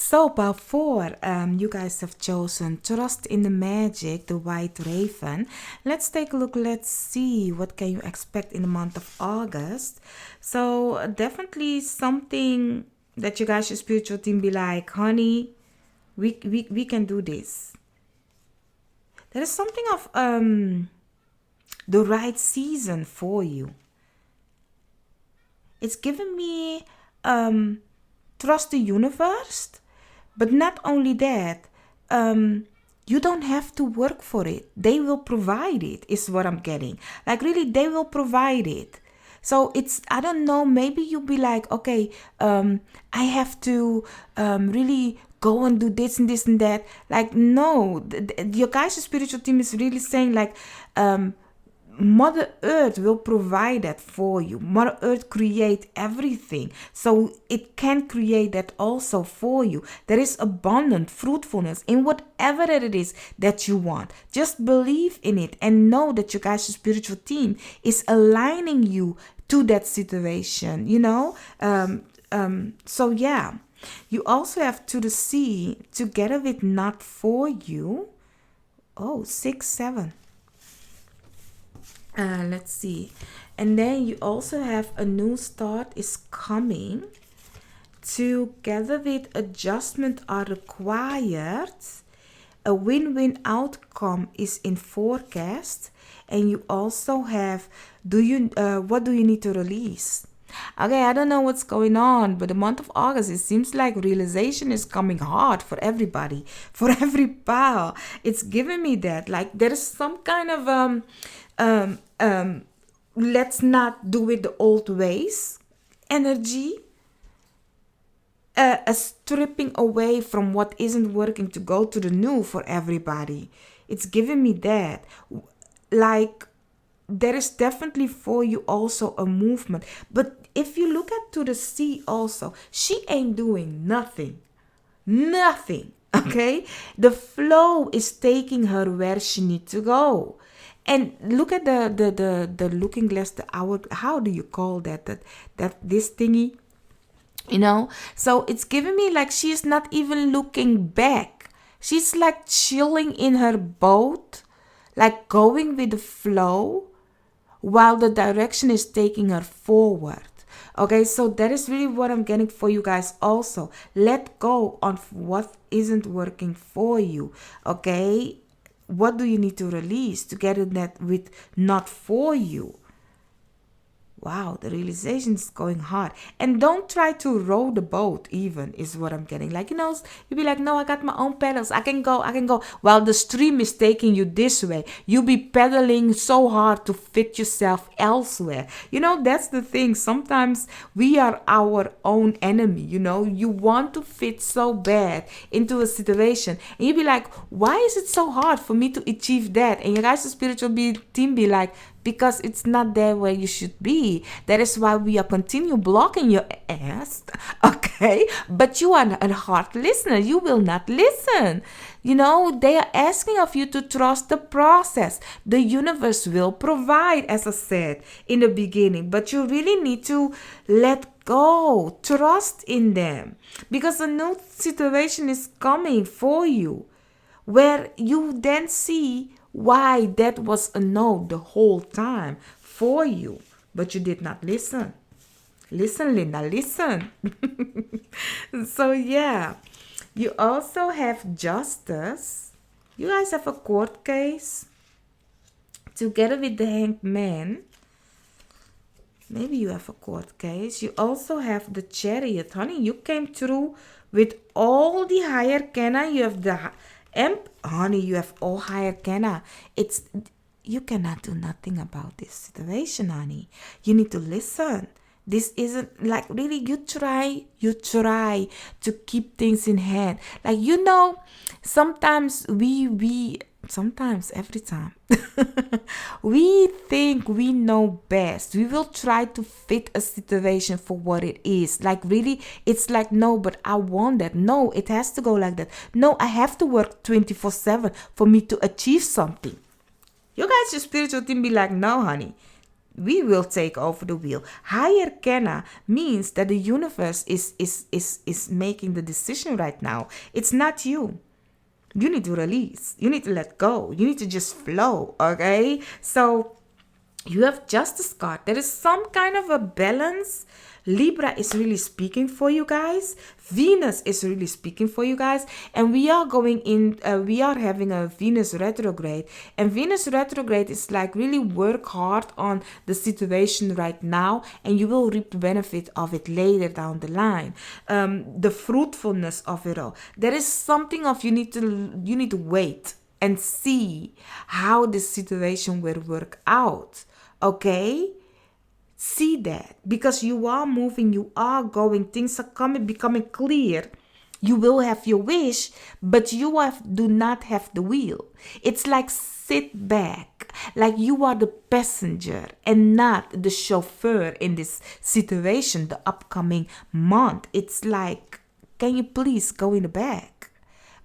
So, pile 4, you guys have chosen Trust in the Magic, the White Raven. Let's take a look. Let's see what can you expect in the month of August. So, definitely something that you guys, your spiritual team, be like, honey, we can do this. There is something of the right season for you. It's giving me trust the universe. But not only that, you don't have to work for it. They will provide it, is what I'm getting. Like really, they will provide it. So it's, I don't know, maybe you'll be like, okay, I have to really go and do this and this and that. Like, no, your guys' spiritual team is really saying like, Mother Earth will provide that for you. Mother Earth create everything, so it can create that also for you. There is abundant fruitfulness in whatever it is that you want. Just believe in it and know that you guys' spiritual team is aligning you to that situation, so yeah. You also have to the sea together with not for you. Oh, 6, 7. Let's see. And then you also have a new start is coming. Together with adjustment are required. A win-win outcome is in forecast. And you also have, what do you need to release? Okay, I don't know what's going on, but the month of August, it seems like realization is coming hard for everybody, for every power. It's giving me that, like there is some kind of let's not do it the old ways energy, a stripping away from what isn't working to go to the new for everybody. It's giving me that, like there is definitely for you also a movement. But if you look at to the sea also, she ain't doing nothing. Okay, the flow is taking her where she needs to go. And look at the looking glass, the hour, how do you call that this thingy, so it's giving me like she's not even looking back. She's like chilling in her boat, like going with the flow, while the direction is taking her forward. Okay, so that is really what I'm getting for you guys also. Let go on what isn't working for you. Okay, what do you need to release to get in that with not for you? Wow, the realization is going hard. And don't try to row the boat even, is what I'm getting. Like, you'll be like, no, I got my own pedals. I can go. While the stream is taking you this way, you'll be pedaling so hard to fit yourself elsewhere. That's the thing. Sometimes we are our own enemy, You want to fit so bad into a situation. And you'll be like, why is it so hard for me to achieve that? And your guys' spiritual team be like, because it's not there where you should be. That is why we are continue blocking your ass. Okay, but you are a hard listener. You will not listen. They are asking of you to trust the process. The universe will provide, as I said in the beginning, but you really need to let go, trust in them, because a new situation is coming for you, where you then see why that was a no the whole time for you, but you did not listen. Listen, Linda, listen. So yeah, you also have justice. You guys have a court case together with the hanged man. Maybe you have a court case. You also have the chariot. Honey, you came through with all the higher arcana. You have the honey, you have all higher arcana. You cannot do nothing about this situation, honey. You need to listen. This isn't like really, you try to keep things in hand. Like, sometimes sometimes, every time, we think we know best. We will try to fit a situation for what it is. Like, really, it's like, no, but I want that. No, it has to go like that. No, I have to work 24/7 for me to achieve something. You guys, your spiritual team be like, no, honey. We will take over the wheel. Higher arcana means that the universe is making the decision right now. It's not you. You need to release. You need to let go. You need to just flow, okay? So you have Justice card. There is some kind of a balance. Libra is really speaking for you guys. Venus is really speaking for you guys. And we are we are having a Venus retrograde. And Venus retrograde is like really work hard on the situation right now. And you will reap the benefit of it later down the line. The fruitfulness of it all. There is something of you need to wait and see how this situation will work out. Okay? See that, because you are moving, you are going, things are becoming clear. You will have your wish, but do not have the wheel. It's like sit back, like you are the passenger and not the chauffeur in this situation, the upcoming month. It's like, can you please go in the back?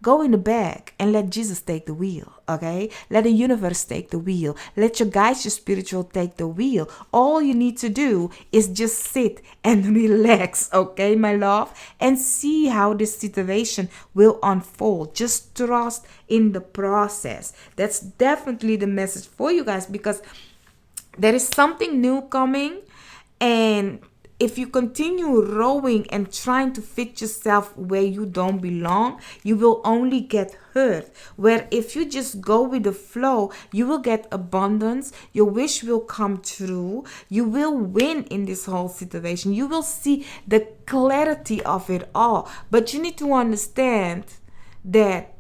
Go in the back and let Jesus take the wheel, okay? Let the universe take the wheel. Let your guides, your spiritual, take the wheel. All you need to do is just sit and relax, okay, my love? And see how this situation will unfold. Just trust in the process. That's definitely the message for you guys, because there is something new coming, and if you continue rowing and trying to fit yourself where you don't belong, you will only get hurt. Where if you just go with the flow, you will get abundance. Your wish will come true. You will win in this whole situation. You will see the clarity of it all. But you need to understand that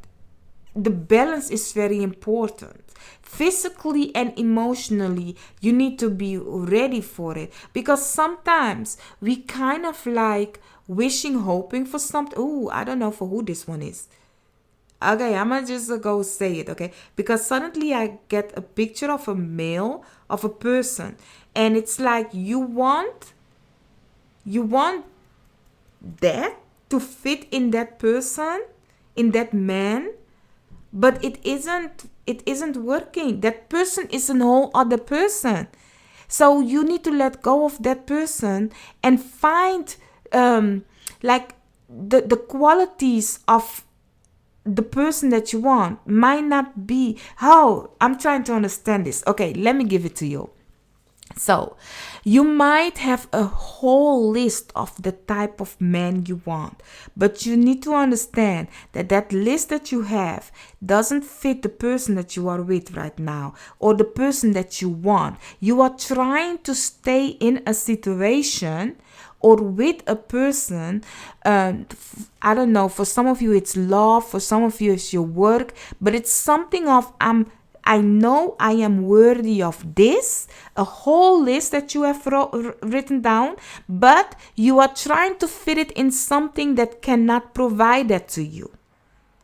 the balance is very important. Physically and emotionally, you need to be ready for it, because sometimes we kind of like wishing, hoping for something. Oh, I don't know for who this one is. Okay, I'm gonna just go say it, okay? Because suddenly I get a picture of a male, of a person, and it's like you want that to fit in that person, in that man, but it isn't working. That person is a whole other person. So you need to let go of that person and find like the qualities of the person that you want. Might not be how I'm trying to understand this. Okay, let me give it to you. So, you might have a whole list of the type of man you want, but you need to understand that that list that you have doesn't fit the person that you are with right now, or the person that you want. You are trying to stay in a situation or with a person. I don't know, for some of you it's love, for some of you it's your work, but it's something of I know I am worthy of this, a whole list that you have written down, but you are trying to fit it in something that cannot provide that to you.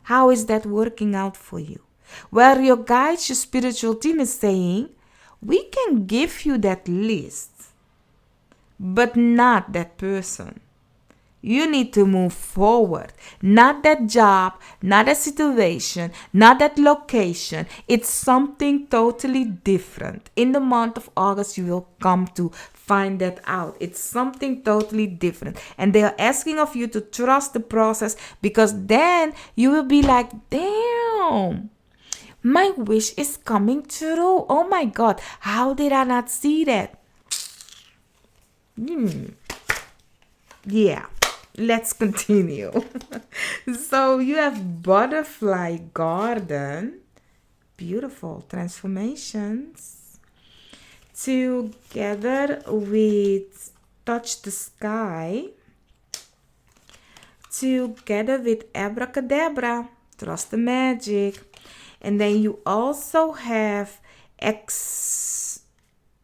How is that working out for you? Where your guides, your spiritual team is saying, we can give you that list, but not that person. You need to move forward. Not that job, not that situation, not that location. It's something totally different. In the month of August, you will come to find that out. It's something totally different. And they are asking of you to trust the process, because then you will be like, damn, my wish is coming true. Oh my God, how did I not see that? Yeah. Let's continue. So you have butterfly garden, beautiful transformations, together with touch the sky, together with abracadabra, trust the magic, and then you also have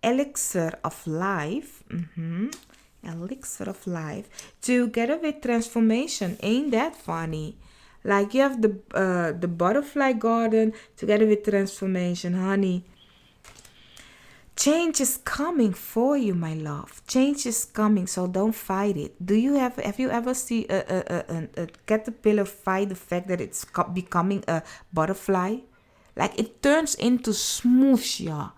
elixir of life. Elixir of life, together with transformation. Ain't that funny? Like you have the butterfly garden together with transformation, honey. Change is coming for you, my love. Change is coming, so don't fight it. Have you ever seen a caterpillar fight the fact that it's becoming a butterfly? Like it turns into smoosh, yeah.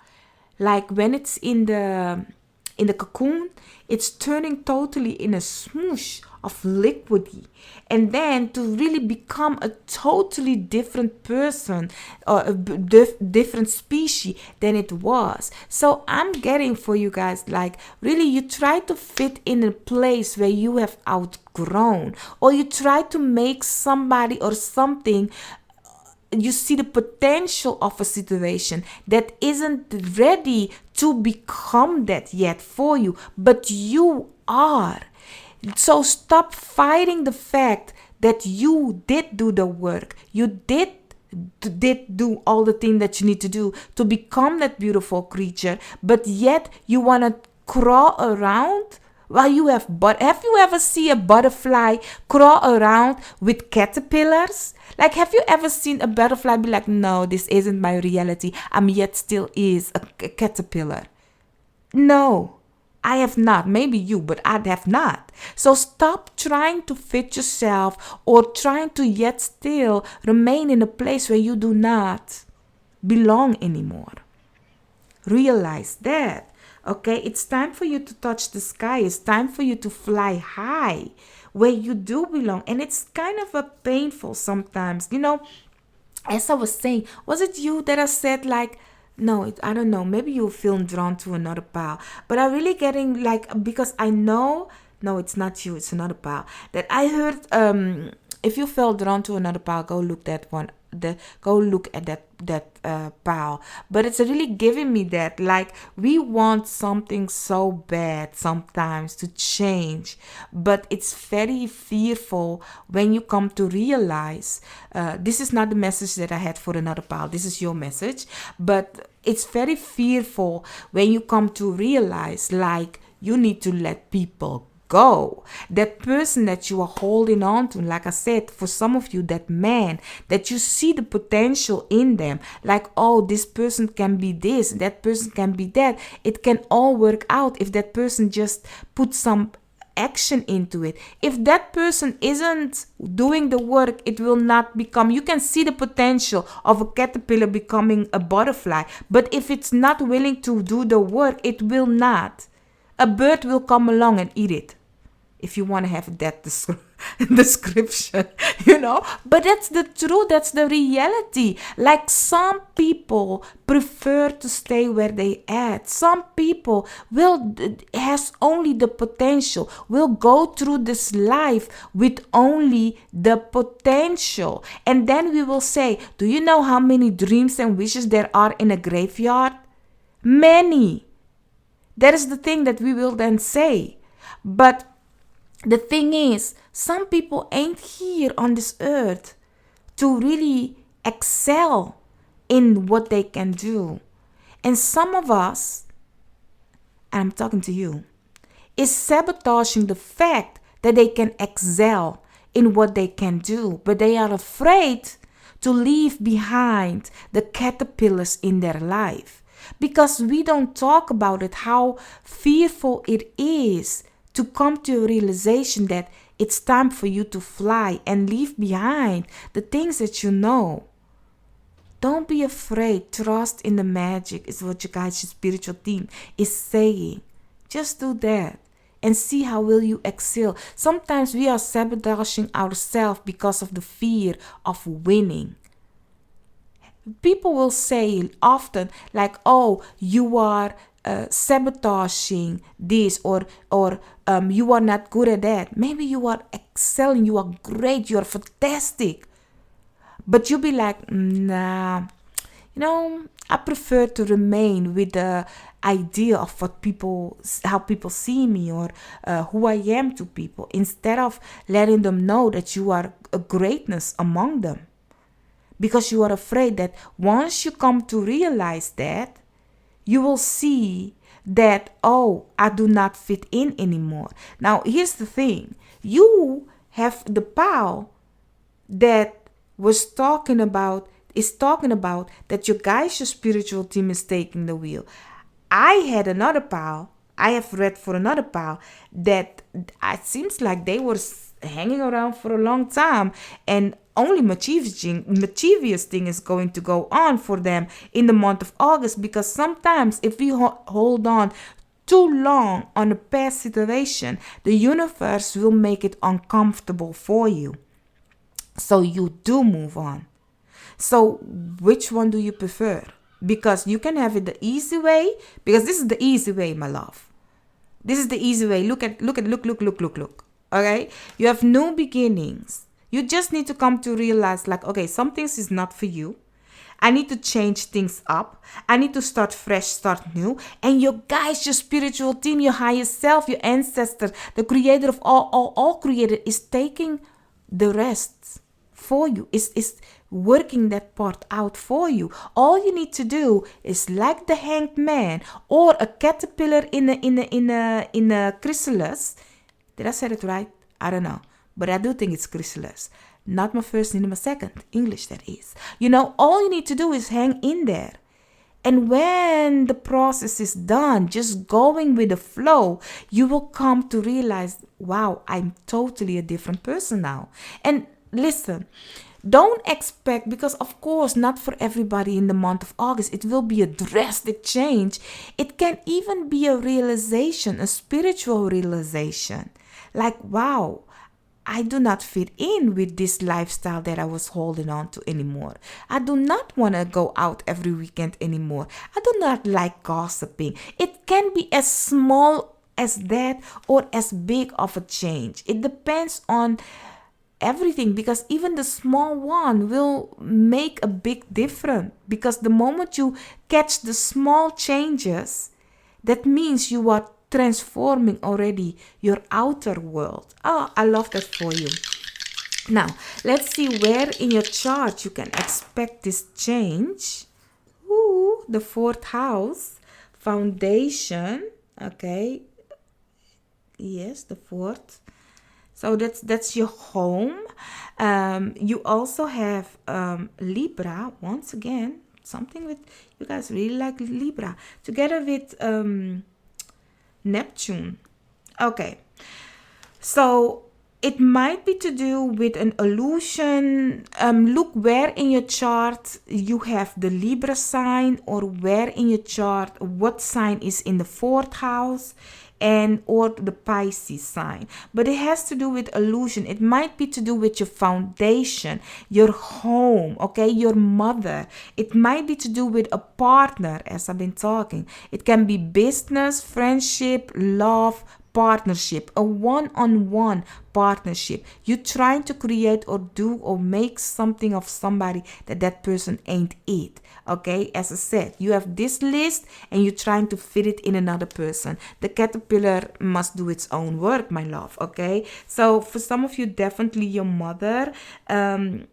Like when it's in the cocoon, it's turning totally in a smoosh of liquidy. And then to really become a totally different person, or a different species than it was. So I'm getting for you guys, like really you try to fit in a place where you have outgrown, or you try to make somebody or something. You see the potential of a situation that isn't ready to become that yet for you, but you are. So stop fighting the fact that you did do the work. You did do all the things that you need to do to become that beautiful creature, but yet you want to crawl around. Well, have you ever seen a butterfly crawl around with caterpillars? Like, have you ever seen a butterfly be like, no, this isn't my reality. I'm yet still is a caterpillar. No, I have not. Maybe you, but I have not. So stop trying to fit yourself or trying to yet still remain in a place where you do not belong anymore. Realize that. Okay, it's time for you to touch the sky. It's time for you to fly high where you do belong. And it's kind of a painful sometimes. As I was saying, was it you that I said like, no, I don't know. Maybe you feel drawn to another pal. But I'm really getting like, because I know, no, it's not you, it's another pal. That I heard, if you felt drawn to another pal, go look that one. Go look at that pal. But it's really giving me that, like, we want something so bad sometimes to change, but it's very fearful when you come to realize, this is not the message that I had for another pal, this is your message, but it's very fearful when you come to realize, like, you need to let people go. That person that you are holding on to, like I said, for some of you, that man that you see the potential in them, like, oh, this person can be this, that person can be that. It can all work out if that person just puts some action into it. If that person isn't doing the work, it will not become. You can see the potential of a caterpillar becoming a butterfly, but if it's not willing to do the work, it will not. A bird will come along and eat it, if you want to have that description, But that's the truth. That's the reality. Like, some people prefer to stay where they at. Some people has only the potential, will go through this life with only the potential. And then we will say, do you know how many dreams and wishes there are in a graveyard? Many. That is the thing that we will then say. But the thing is, some people ain't here on this earth to really excel in what they can do. And some of us, and I'm talking to you, is sabotaging the fact that they can excel in what they can do, but they are afraid to leave behind the caterpillars in their life. Because we don't talk about it, how fearful it is to come to a realization that it's time for you to fly and leave behind the things that you know. Don't be afraid. Trust in the magic is what your guys, your spiritual team is saying. Just do that and see how will you excel. Sometimes we are sabotaging ourselves because of the fear of winning. People will say often like, oh, you are sabotaging this, or you are not good at that. Maybe you are excelling, you are great, you are fantastic. But you'll be like, nah, I prefer to remain with the idea of how people see me, or who I am to people, instead of letting them know that you are a greatness among them. Because you are afraid that once you come to realize that, you will see that, oh, I do not fit in anymore. Now, here's the thing. You have the power that is talking about that your guys, your spiritual team is taking the wheel. I had another pal. I have read for another pal that it seems like they were hanging around for a long time, and only mischievous thing is going to go on for them in the month of August. Because sometimes if we hold on too long on a past situation, the universe will make it uncomfortable for you. So you do move on. So which one do you prefer? Because you can have it the easy way, because this is the easy way, my love. This is the easy way. Look. Okay? You have new beginnings. You just need to come to realize, like, okay, some things is not for you. I need to change things up. I need to start fresh, start new. And your guys, your spiritual team, your higher self, your ancestor, the creator of all created, is taking the rest for you. Is working that part out for you. All you need to do is, like the hanged man or a caterpillar in a chrysalis. Did I say it right? I don't know. But I do think it's chrysalis. Not my first name, my second. English, that is. You know, all you need to do is hang in there. And when the process is done, just going with the flow, you will come to realize, wow, I'm totally a different person now. And listen, don't expect, because of course, not for everybody in the month of August, it will be a drastic change. It can even be a realization, a spiritual realization. Like, wow, I do not fit in with this lifestyle that I was holding on to anymore. I do not want to go out every weekend anymore. I do not like gossiping. It can be as small as that or as big of a change. It depends on everything, because even the small one will make a big difference, because the moment you catch the small changes, that means you are transforming already your outer world. Oh, I love that for you. Now, let's see where in your chart you can expect this change. Ooh, the fourth house, foundation. Okay. Yes, the fourth. So that's your home. You also have Libra. Once again, something with, you guys really like Libra. Together with Neptune. Okay. So it might be to do with an illusion. Look where in your chart you have the Libra sign, or where in your chart what sign is in the fourth house, and or the Pisces sign. But it has to do with illusion. It might be to do with your foundation, your home, okay, your mother. It might be to do with a partner, as I've been talking. It can be business, friendship, love, partnership, a one-on-one partnership. You're trying to create or do or make something of somebody that person ain't it. Okay, as I said, you have this list and you're trying to fit it in another person. The caterpillar must do its own work, my love. Okay, so for some of you, definitely your mother. The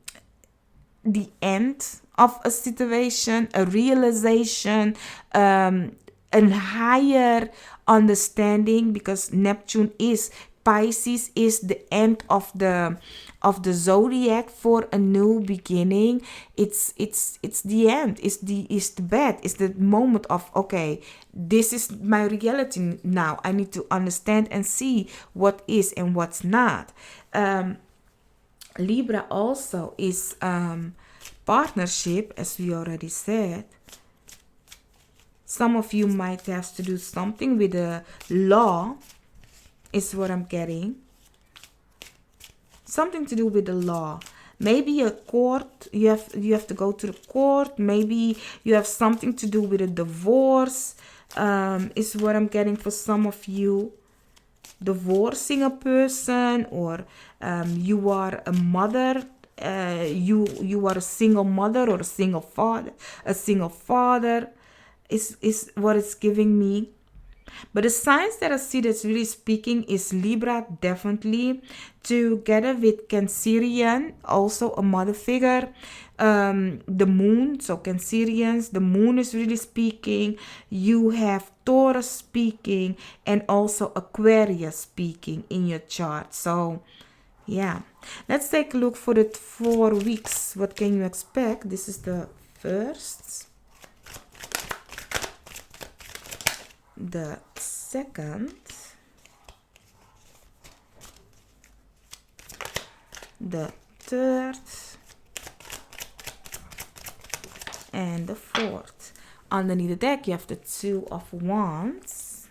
end of a situation, a realization, a higher understanding, because Neptune is Pisces, is the end of the zodiac for a new beginning. It's the end. It's the bed. It's the moment of, okay, this is my reality now. I need to understand and see what is and what's not. Libra also is partnership, as we already said. Some of you might have to do something with the law, is what I'm getting. Something to do with the law. Maybe a court, you have to go to the court. Maybe you have something to do with a divorce, is what I'm getting for some of you. Divorcing a person, or you are a mother. You are a single mother or a single father. A single father is what it's giving me. But the signs that I see that's really speaking is Libra, definitely, together with Cancerian, also a mother figure. The moon, so Cancerians, the moon is really speaking. You have Taurus speaking, and also Aquarius speaking in your chart. So yeah, let's take a look for the 4 weeks. What can you expect? This is the first, the second, the third, and the fourth. Underneath the deck, you have the Two of Wands.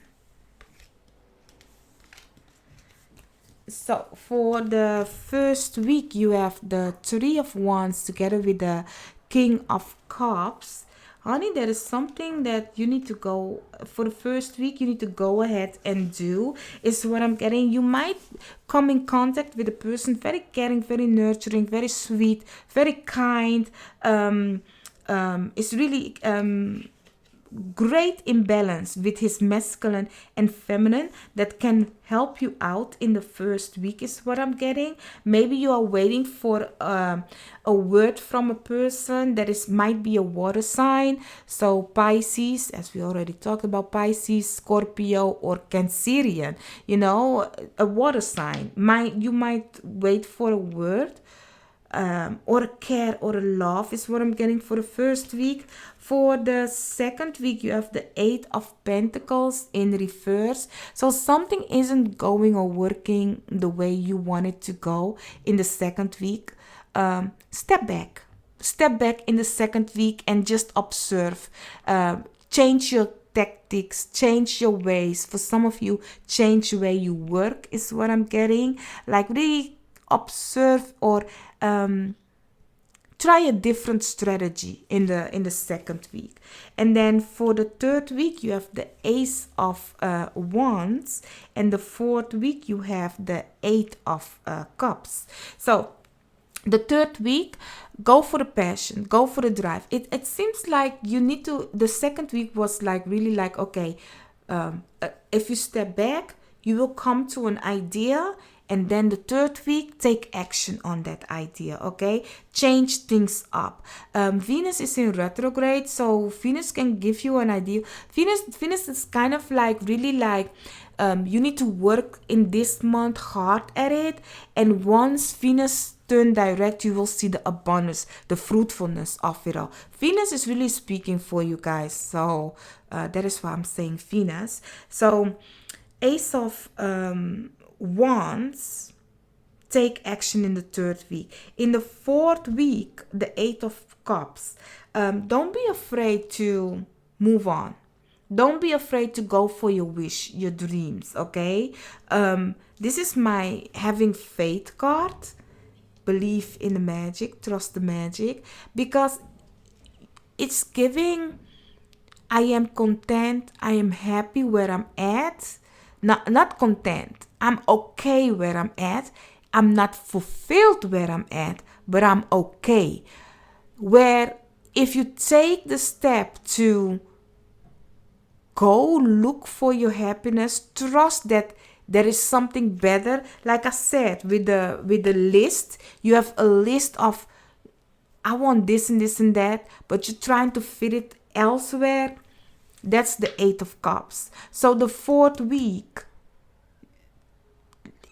So for the first week, you have the Three of Wands together with the King of Cups. Honey, there is something that you need to go, for the first week, you need to go ahead and do, is what I'm getting. You might come in contact with a person, very caring, very nurturing, very sweet, very kind. It's really great imbalance with his masculine and feminine that can help you out in the first week, is what I'm getting. Maybe you are waiting for a word from a person that is might be a water sign. So Pisces, as we already talked about, Pisces, Scorpio, or Cancerian, you know, a water sign. You might wait for a word or a care or a love is what I'm getting for the first week. For the second week, you have the Eight of Pentacles in reverse. So something isn't going or working the way you want it to go in the second week. Step back. Step back in the second week and just observe. Change your tactics, change your ways. For some of you, change the way you work is what I'm getting. Like really observe or try a different strategy in the second week. And then for the third week, you have the Ace of Wands, and the fourth week you have the Eight of Cups. So the third week, go for the passion, go for the drive. It seems like you need to, the second week was like really like, okay, if you step back, you will come to an idea. And then the third week, take action on that idea, okay? Change things up. Venus is in retrograde, so Venus can give you an idea. Venus is kind of like really like, you need to work in this month hard at it. And once Venus turn direct, you will see the abundance, the fruitfulness of it all. Venus is really speaking for you guys. So that is why I'm saying Venus. So Ace of Wands, take action in the third week. In the fourth week, the Eight of Cups, don't be afraid to move on. Don't be afraid to go for your wish, your dreams, okay? This is my having faith card. Believe in the magic, trust the magic, because it's giving, I am content, I am happy where I'm at. Not content. I'm okay where I'm at. I'm not fulfilled where I'm at, but I'm okay. Where if you take the step to go look for your happiness, trust that there is something better. Like I said, with the list, you have a list of, I want this and this and that, but you're trying to fit it elsewhere. That's the Eight of Cups. So the fourth week,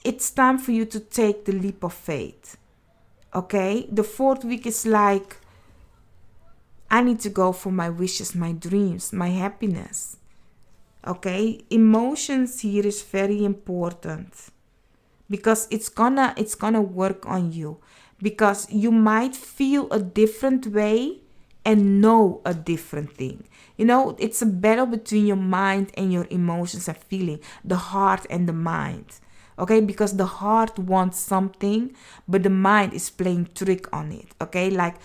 it's time for you to take the leap of faith. Okay? The fourth week is like, I need to go for my wishes, my dreams, my happiness. Okay? Emotions here is very important, because it's gonna work on you, because you might feel a different way and know a different thing. You know, it's a battle between your mind and your emotions and feeling, the heart and the mind. Okay, because the heart wants something, but the mind is playing trick on it. Okay, like,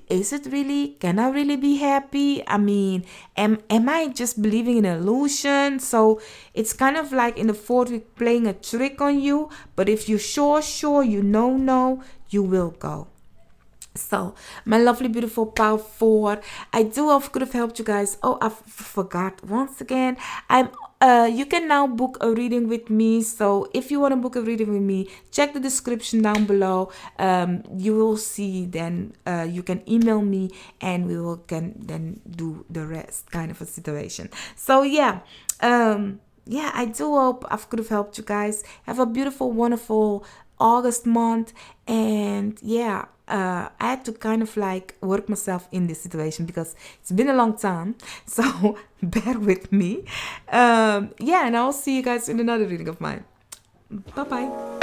is it really? Can I really be happy? I mean, am I just believing in an illusion? So it's kind of like in the fourth week playing a trick on you. But if you're sure, you know, you will go. So, my lovely, beautiful Power 4, I do hope could have helped you guys. Oh, I forgot once again. You can now book a reading with me. So, if you want to book a reading with me, check the description down below. You will see then. You can email me, and can then do the rest, kind of a situation. So, yeah. Yeah, I do hope I could have helped you guys. Have a beautiful, wonderful August month, and yeah, I had to kind of like work myself in this situation because it's been a long time, so bear with me. Yeah, and I'll see you guys in another reading of mine. Bye bye.